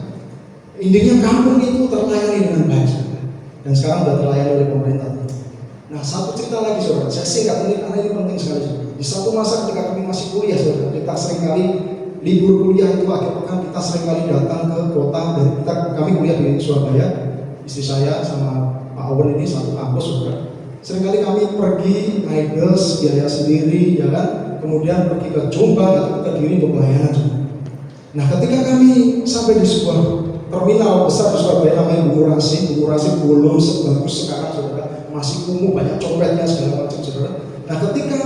Intinya kampung itu terlayani dengan baik saudara. Dan sekarang sudah terlayani oleh pemerintah. Nah satu cerita lagi saudara, saya singkat ini karena ini penting sekali saudara. Di satu masa ketika kami masih kuliah saudara, kita seringkali libur kuliah itu akhir pekan kita seringkali datang ke kota dari kami kuliah di Surabaya, istri saya sama Pak Owen ini satu kampus saudara. Seringkali kami pergi naik bus biaya sendiri ya kan, kemudian pergi ke Jombang atau ke Kediri untuk pelayanan saudara. Nah ketika kami sampai di sebuah terminal besar di Surabaya namanya Bungurasi belum sebagus sekarang saudara, masih kumuh, banyak copetnya segala macam saudara. Nah ketika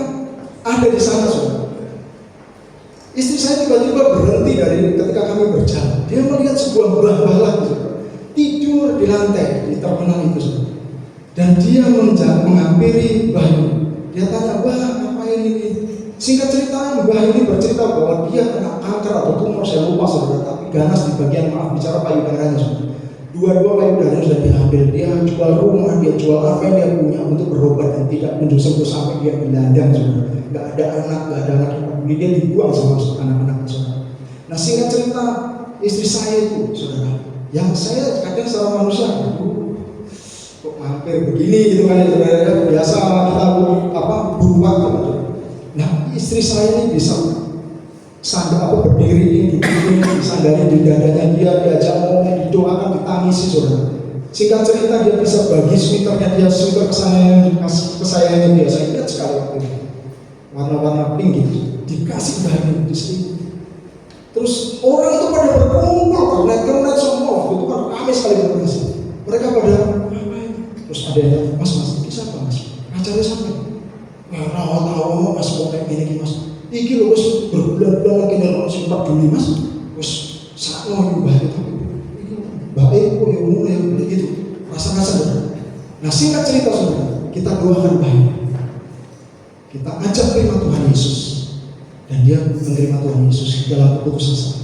ada di sana saudara, istri saya tiba-tiba berhenti dari ketika kami berjalan, dia melihat sebuah mbah lagi saudara, tidur di lantai di terminal itu saudara. Dan dia menghampiri mbah ini, dia tanya, "Mbah, ngapain ini?" Singkat cerita, mbah ini bercerita bahwa dia kena kanker atau tumor, saya lupa saudara, tapi ganas di bagian bicara payudaranya saudara. Dua-dua payudaranya sudah diambil, dia jual rumah, dia jual apa yang dia punya untuk berobat dan tidak kunjung sembuh sampai dia diladang saudara. Gak ada anak yang peduli, dia dibuang sama anak-anaknya saudara. Nah singkat cerita, istri saya itu saudara, yang saya kadang secara manusia, kok mampir begini gitu kan ya saudara, biasa kita buruh waktu saudara. Nah istri saya ini bisa berdiri, disandari di dadanya dia, diajak ngomong, didoakan, ditangisi saudara. Singkat cerita dia bisa bagi sweaternya dia, sweater kesayangannya dia, saya lihat sekali waktu itu warna-warna pink gitu, dikasih bahan di sini. Terus orang itu pada berkumpul, kernet semua, itu kan kami sekali berkomunikasi. Mereka pada ngapain? Terus ada yang, mas, ini siapa mas? Acaranya sampai rawat mas, mau kayak gini mas. Iki lho wis berbulan-bulan lagi nek sing peduli mas. Wis sakno nyembah itu. Baik kok ya umur ya begitu. Rasa-rasa. Nah singkat cerita saudara, kita doakan baik. Kita ajak terima Tuhan Yesus. Dan dia menerima Tuhan Yesus dalam keputusan saya.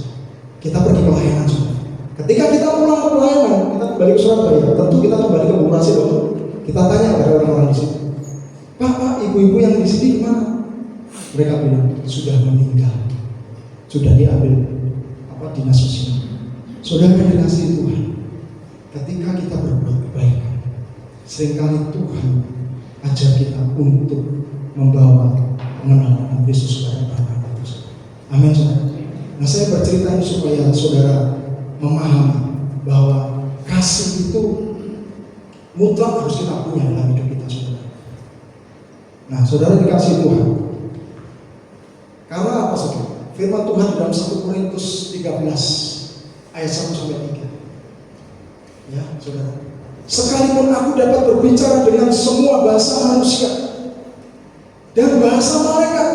Kita pergi pelayanan saudara. Ketika kita pulang ke pelayanan, kita kembali ke Surabaya. Tentu kita kembali ke Bungurasi dong. Kita tanya kepada orang-orang di sini. Pak, ibu-ibu yang di sini gimana? Mereka bilang sudah meninggal, sudah diambil dinas sosial. Saudara dikasih Tuhan, ketika kita berbuat kebaikan, seringkali Tuhan ajar kita untuk membawa pengenalan Yesus kepada orang lain. Amin saudara. Nah saya bercerita ini supaya saudara memahami bahwa kasih itu mutlak harus kita punya dalam hidup kita saudara. Nah saudara dikasih Tuhan. Karena apa saudara? Firman Tuhan dalam 1 Korintus 13 ayat 1-3. Ya, saudara. Sekalipun aku dapat berbicara dengan semua bahasa manusia dan bahasa malaikat,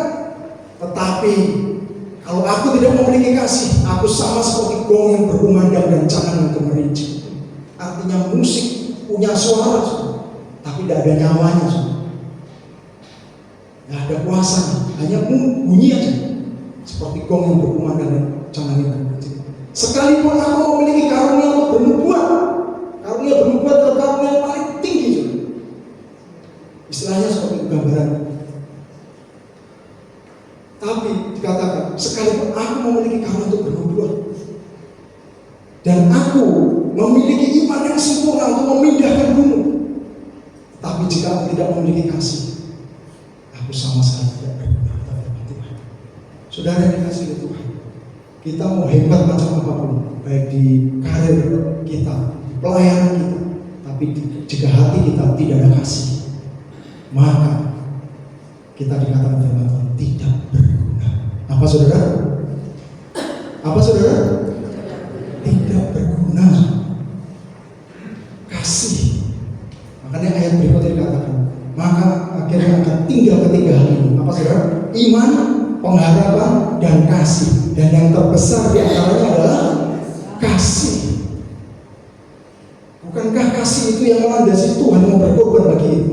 tetapi kalau aku tidak memiliki kasih, aku sama seperti gong yang berkumandang dan canang yang gemerincing. Artinya musik punya suara, saudara, tapi tidak ada nyawanya, saudara. Tidak ada kuasa, hanya bunyi aja. Seperti gong yang berkumandang dan canang yang gemerincing. Sekalipun aku memiliki karunia untuk bernubuat, karunia bernubuat adalah karunia yang paling tinggi, saudara. Istilahnya seperti gambaran. Tapi dikatakan, sekalipun aku memiliki karunia untuk bernubuat dan aku memiliki iman yang sempurna untuk memindahkan gunung, tapi jika aku tidak memiliki kasih, aku sama sekali tidak berguna bagi Tuhan. Saudara yang dikasih oleh Tuhan, kita mau hebat macam apapun, baik di karir kita, pelayanan kita, tapi jika hati kita tidak ada kasih, maka kita dikatakan firman Tuhan tidak berguna. Apa saudara? Apa saudara? Tidak berguna. Kasih. Makanya ayat berikutnya dikatakan, maka akhirnya akan tinggal ketiga hal ini. Apa saudara? Iman, pengharapan, dan kasih. Dan yang terbesar di antaranya adalah kasih. Bukankah kasih itu yang melandasi Tuhan mau berkorban bagi itu?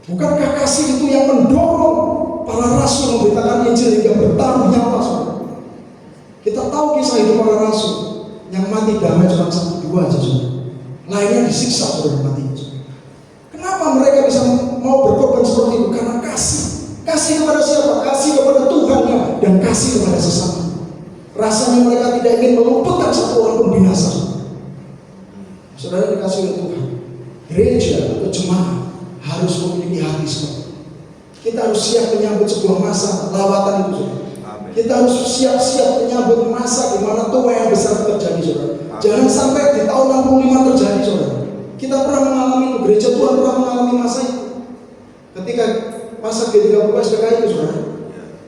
Bukankah kasih itu yang mendorong para rasul memberitakan Injil hingga bertaruh nyawa, saudara? Kita tahu kisah hidup para rasul yang mati damai cuma 1-2 aja, saudara. Lainnya disiksa, saudara, mati. Kenapa mereka bisa mau berkorban seperti itu? Karena kasih. Kasih kepada siapa? Kasih kepada Tuhannya dan kasih kepada sesama. Rasanya mereka tidak ingin meluputkan satu orang pun binasa. Saudara dikasih oleh Tuhan, gereja atau jemaat harus memiliki hati seperti itu. Kita harus siap menyambut sebuah masa lawatan itu, saudara. Amin. Kita harus siap-siap menyambut masa di mana tuah yang besar terjadi, saudara. Amin. Jangan sampai di tahun 65 terjadi, saudara. Kita pernah mengalami itu, gereja Tuhan pernah mengalami masa itu. Ketika masa G30 SPKI itu, saudara.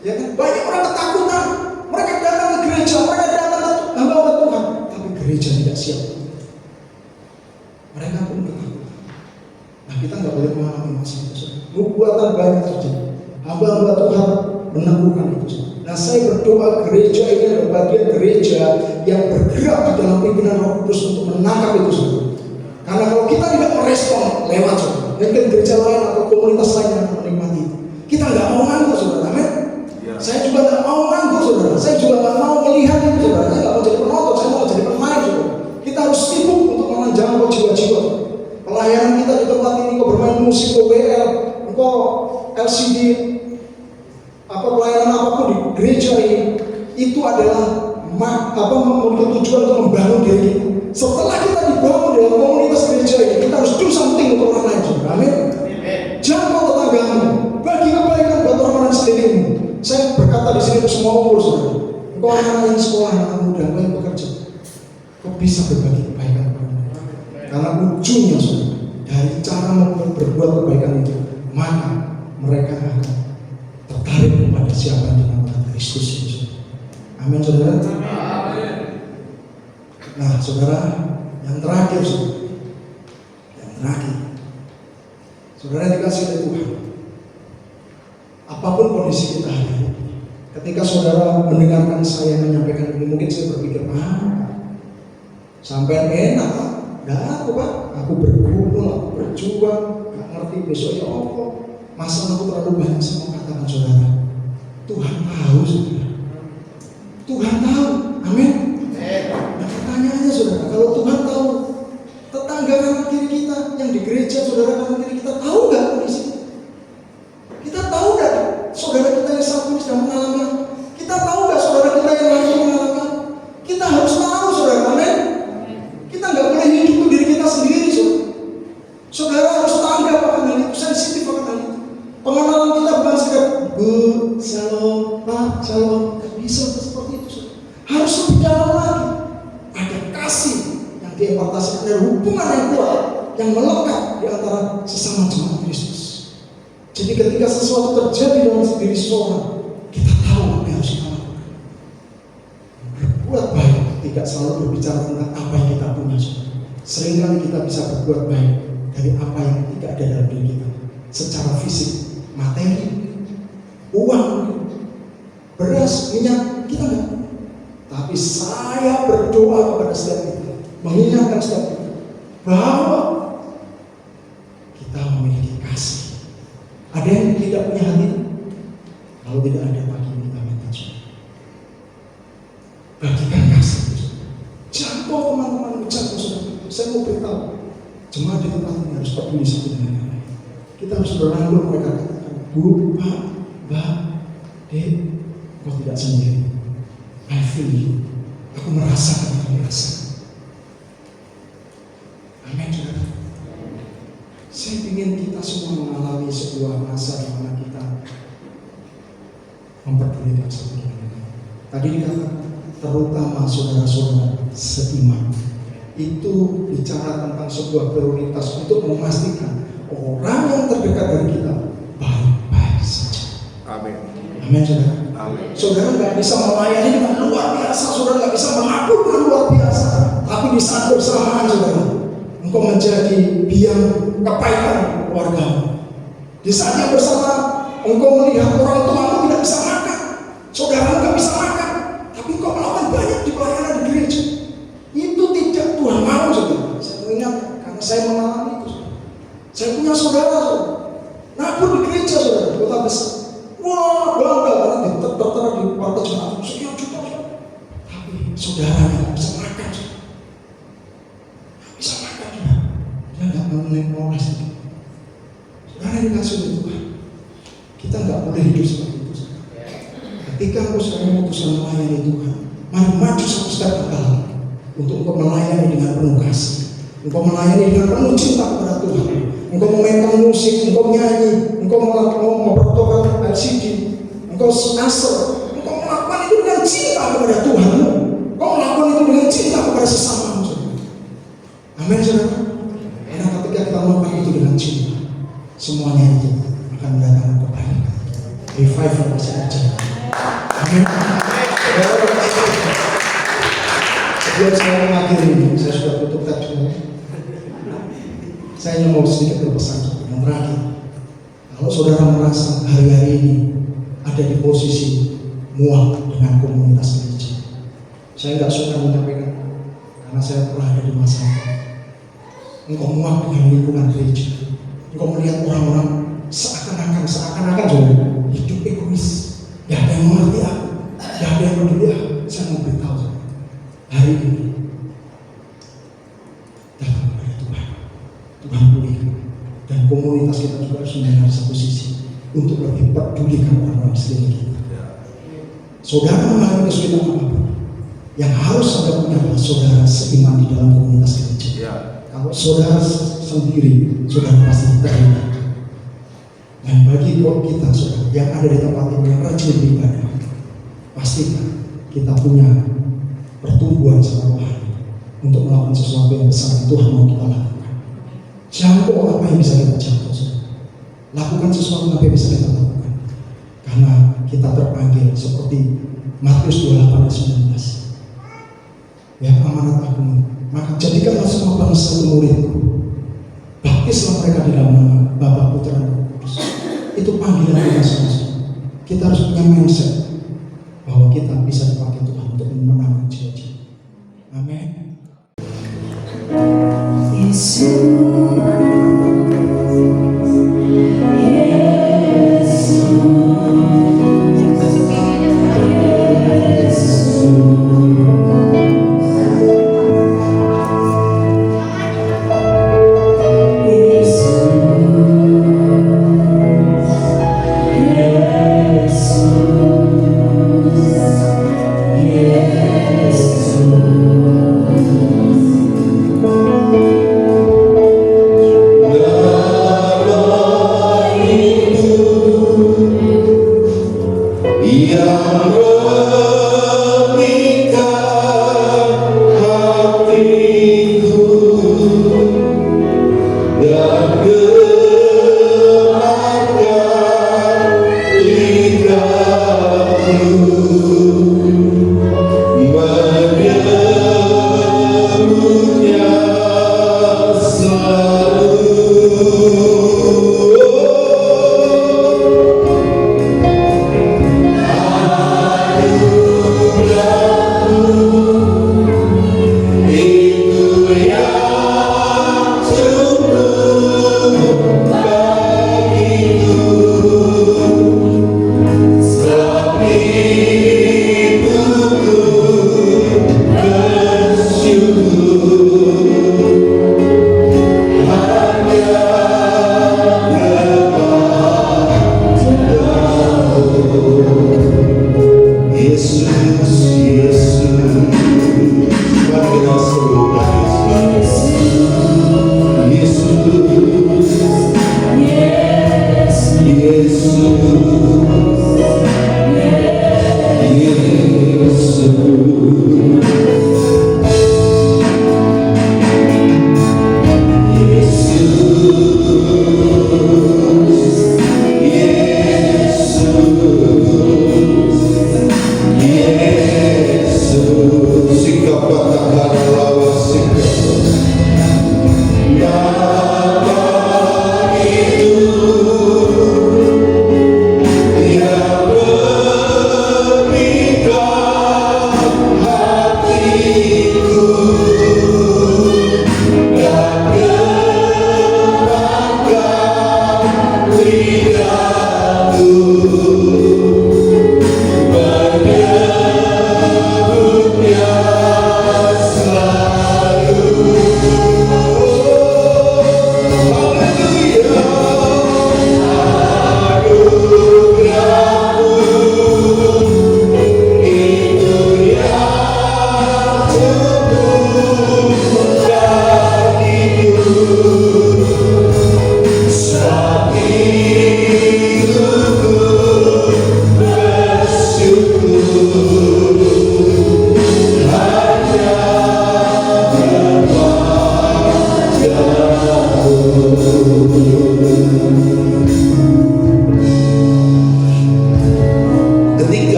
Ya kan? Banyak orang ketakutan. Mereka datang ke gereja, mereka datang ke hamba Tuhan, tapi Kita nggak boleh mengalami masa itu. Nubuatan banyak terjadi. Hamba-hamba Tuhan menemukan itu. Nah, saya berdoa gereja ini adalah bagian gereja yang bergerak di dalam pimpinan Roh Kudus untuk menangkap itu semua. Karena kalau kita tidak merespon lewat saudara, mungkin gereja lain atau komunitas lain yang menikmati itu. Kita nggak mau nganggur saudara, amin. Saya juga nggak mau nganggur saudara. Saya juga nggak mau melihat itu saudara. Saya nggak mau jadi penonton, saya mau jadi pemain saudara. Kita harus sibuk untuk menjangkau jiwa-jiwa. Pelayanan kita di tempat ini, kok bermain musik, kok WL, kok LCD, pelayanan apapun di gereja ini, itu adalah memiliki tujuan untuk membangun diri kita. Setelah kita dibangun dalam komunitas gereja ini, kita harus do something untuk orang lain juga. Amin. Jangkau tetanggamu, bagi kebaikan buat orang-orang sekelilingmu. Saya berkata di sini untuk semua umur saudara. Engkau anak yang sekolah, anak muda, engkau yang bekerja, kau bisa berbagi kebaikan kepada mereka. Karena ujungnya saudara, dari cara berbuat kebaikan itu, maka mereka akan tertarik kepada siapa yang dinamakan Kristus itu. Amin saudara. Nah saudara, yang terakhir saudara dikasih oleh Tuhan. Apapun kondisi kita hari ini, ketika saudara mendengarkan saya menyampaikan ini, mungkin saya berpikir, sampai enak, aku bergumul, aku berjuang, gak ngerti besoknya apa. Masa aku terlalu banyak sama katakan saudara. Tuhan tahu saudara. Tuhan tahu, amin. Nah pertanyaannya saudara, kalau Tuhan tahu, tetangga kanan kiri kita yang di gereja, saudara kanan kiri kita tahu nggak kondisi? Kita tahu nggak saudara kita yang saat ini sedang mengalami? Kita tahu nggak saudara kita yang langsung mengalami? Kita harus tahu saudara, amin. Kita nggak boleh hidup untuk diri kita sendiri saudara. Saudara harus tanggap akan hal itu, sensitif akan hal itu. Pengenalan kita bukan sekedar Bu, shalom, Pak, shalom. Tidak bisa seperti itu saudara. Harus lebih dalam lagi. Ada kasih yang diimpartasikan, ada hubungan yang kuat yang melekat di antara sesama jemaat Kristus. Jadi ketika sesuatu terjadi dalam diri seseorang, kita tahu apa yang harus kita lakukan. Berbuat baik tidak selalu berbicara tentang apa yang kita punya. Seringkali kita bisa berbuat baik dari apa yang tidak ada dalam diri kita. Secara fisik, materi, uang, beras, minyak, kita enggak. Tapi saya berdoa kepada setiap kita, mengingatkan setiap kita bahwa kita memiliki kasih. Ada yang tidak punya hati? Kalau tidak ada, pagi ini kita minta saudara. Bagikan kasih. Jangkau teman-teman, jangkau saudara. Saya mau beritahu, jemaat di tempat ini harus peduli satu dengan yang lain. Kita harus beranggur mereka katakan, Bu, Pak, Mbak, Dek, kau tidak sendiri. I feel you. Aku merasakan, aku merasakan. Amin, saudara. Saya ingin kita semua mengalami sebuah masa di mana kita memperdulikan satu dengan yang lain. Tadi dikatakan, terutama saudara-saudara seiman. Itu bicara tentang sebuah prioritas untuk memastikan orang yang terdekat dari kita baik-baik saja. Amin. Amin, saudara. Amin. Saudara nggak bisa melayani dengan luar biasa, saudara nggak bisa mengaku dengan luar biasa. Tapi di saat bersamaan, saudara, engkau menjadi biang kebaikan keluarga. Di saat yang bersamaan, engkau melihat orang tuamu tidak bisa makan, saudara nggak bisa makan, tapi engkau melakukan banyak di pelayanan di gereja. Itu tidak Tuhan mau, saudara. Saya mengingat karena saya mengalami itu. Saya punya saudara, nabur di gereja, saudara, kota besar. Wah, bangga karena tertera di warga jemaat sekian juta. Tapi saudara nggak bisa makan, nggak bisa makan juga. Dia nggak mau ngasih. Saudara yang dikasih oleh Tuhan, kita nggak boleh hidup seperti itu. Ketika engkau sudah memutuskan melayani Tuhan, mari maju satu step ke dalam untuk engkau melayani dengan penuh kasih. Engkau melayani dengan penuh cinta kepada Tuhan. Engkau memainkan musik, engkau nyanyi, engkau mau mempertokan LCD, engkau asal, engkau melakukan itu dengan cinta kepada Tuhan. Engkau melakukan itu dengan cinta kepada sesamamu. Amin, saudara. Karena ketika kita melakukan itu dengan cinta, semuanya itu akan mendatangkan kebaikan. Revival masih terjadi. Amin. Sebelum saya mengakhiri ini, saya sudah tutup tadi. Saya hanya mau sedikit berpesan yang terakhir. Kalau saudara merasa hari-hari ini ada di posisi muak dengan komunitas gereja, saya nggak suka menyampaikan karena saya pernah ada di masa itu. Engkau muak dengan lingkungan gereja, engkau melihat orang-orang seakan-akan juga hidup egois, gak ada yang mengerti aku, gak ada yang peduli aku. Saya mau beritahu hari ini datang kepada Tuhan. Tuhan pulihkan, dan komunitas kita juga harus mendengar satu sisi untuk lebih pedulikan orang-orang sekeliling kita. Saudara mengalami kesulitan apapun, yang harus Anda punya adalah saudara seiman di dalam komunitas gereja. Kalau saudara sendiri, saudara pasti terlibat. Dan bagi kita saudara yang ada di tempat ini yang rajin beribadah, pastikan kita punya pertumbuhan secara rohani untuk melakukan sesuatu yang besar yang Tuhan mau kita lakukan. Jangkau apa yang bisa kita jangkau, saudara. Lakukan sesuatu apa yang bisa kita lakukan, karena kita terpanggil seperti Matius 28:19. Ya, amanat aku, maka jadikanlah semua bangsa itu muridku, baptislah mereka di dalam nama Bapa, Putra, dan Roh Kudus. Itu panggilan kita semua. Kita harus punya mindset bahwa kita bisa dipakai Tuhan untuk memenangkan jiwa-jiwa. Amin.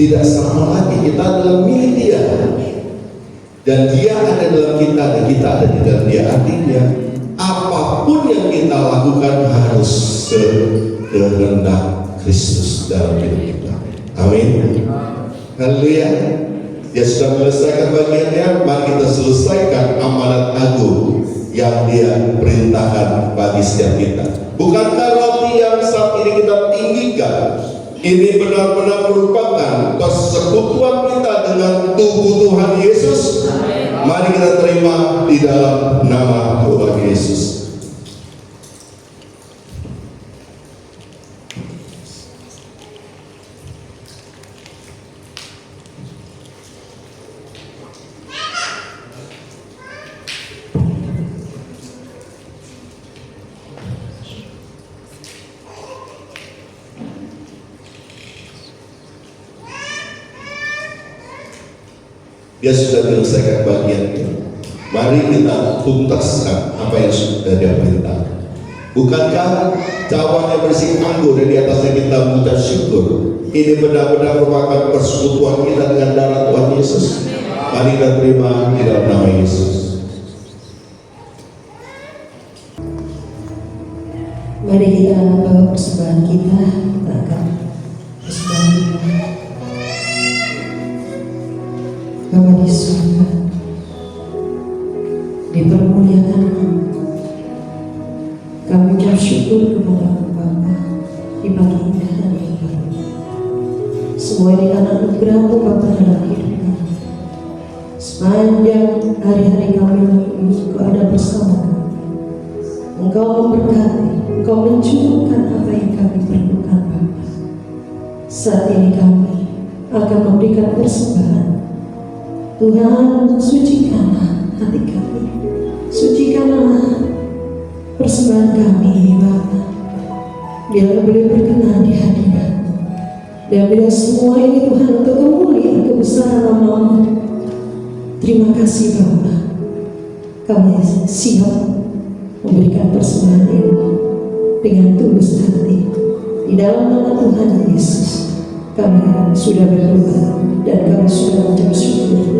Tidak sama lagi, kita adalah milik Dia. dan Dia ada dalam kita dan kita ada di dalam Dia. Artinya apapun yang kita lakukan harus sekehendak Kristus dalam hidup kita. Amin. Haleluya. Dia sudah menyelesaikan bagiannya, mari kita selesaikan amanat agung yang Dia perintahkan bagi setiap kita. Bukankah roti yang saat ini kita tinggikan ini benar-benar merupakan persekutuan kita dengan tubuh Tuhan Yesus? Mari kita terima di dalam nama Tuhan Yesus. Dia sudah menyelesaikan bagiannya. Mari kita tuntaskan apa yang sudah Dia perintahkan. Bukankah cawan yang berisi anggur dan di atasnya kita mengucap syukur? Ini benar-benar merupakan persekutuan kita dengan darah Tuhan Yesus. Mari kita terima di dalam nama Yesus. Mari kita bawa persembahan kita, kita akan persembahan kita. Bapa di surga, dipermuliakan kami ucap syukur kepada Bapa di pagi indah dan yang baru. Semua ini karena anugerah-Mu Bapa dalam hidup kami. Sepanjang hari-hari kami ini Engkau ada bersama kami. Engkau memberkati, Engkau mencurahkan apa yang kami perlukan Bapa. Saat ini kami akan memberikan persembahan. Tuhan, sucikanlah hati kami, sucikanlah persembahan kami ini Bapa, biar boleh berkenan di hadirat-Mu. Dan bila semua ini Tuhan untuk kemuliaan kebesaran nama-Mu. Terima kasih Bapa, kami siap memberikan persembahan ini dengan tulus hati di dalam nama Tuhan Yesus. Kami sudah berdoa dan kami sudah mengucap syukur.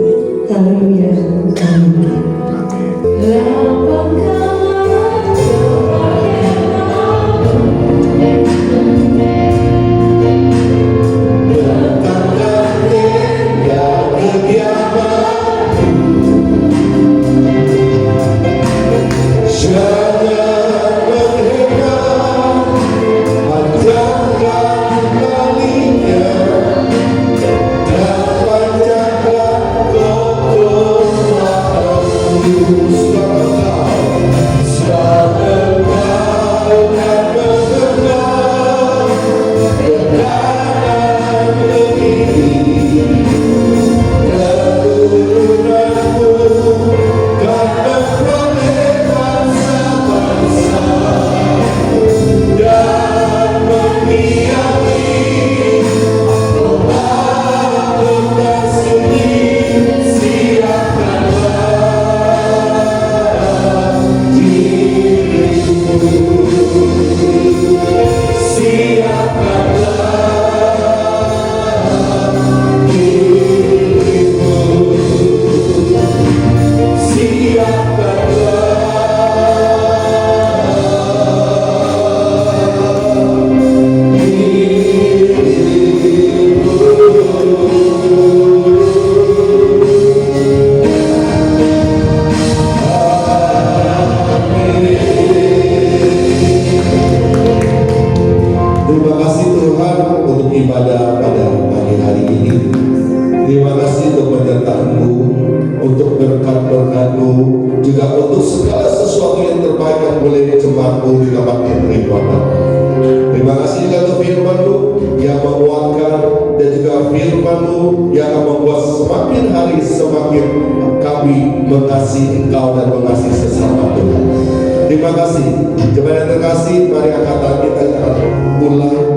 Haleluya. Amin. Terima kasih. Jemaat yang terkasih, mari angkat tangan kita pulang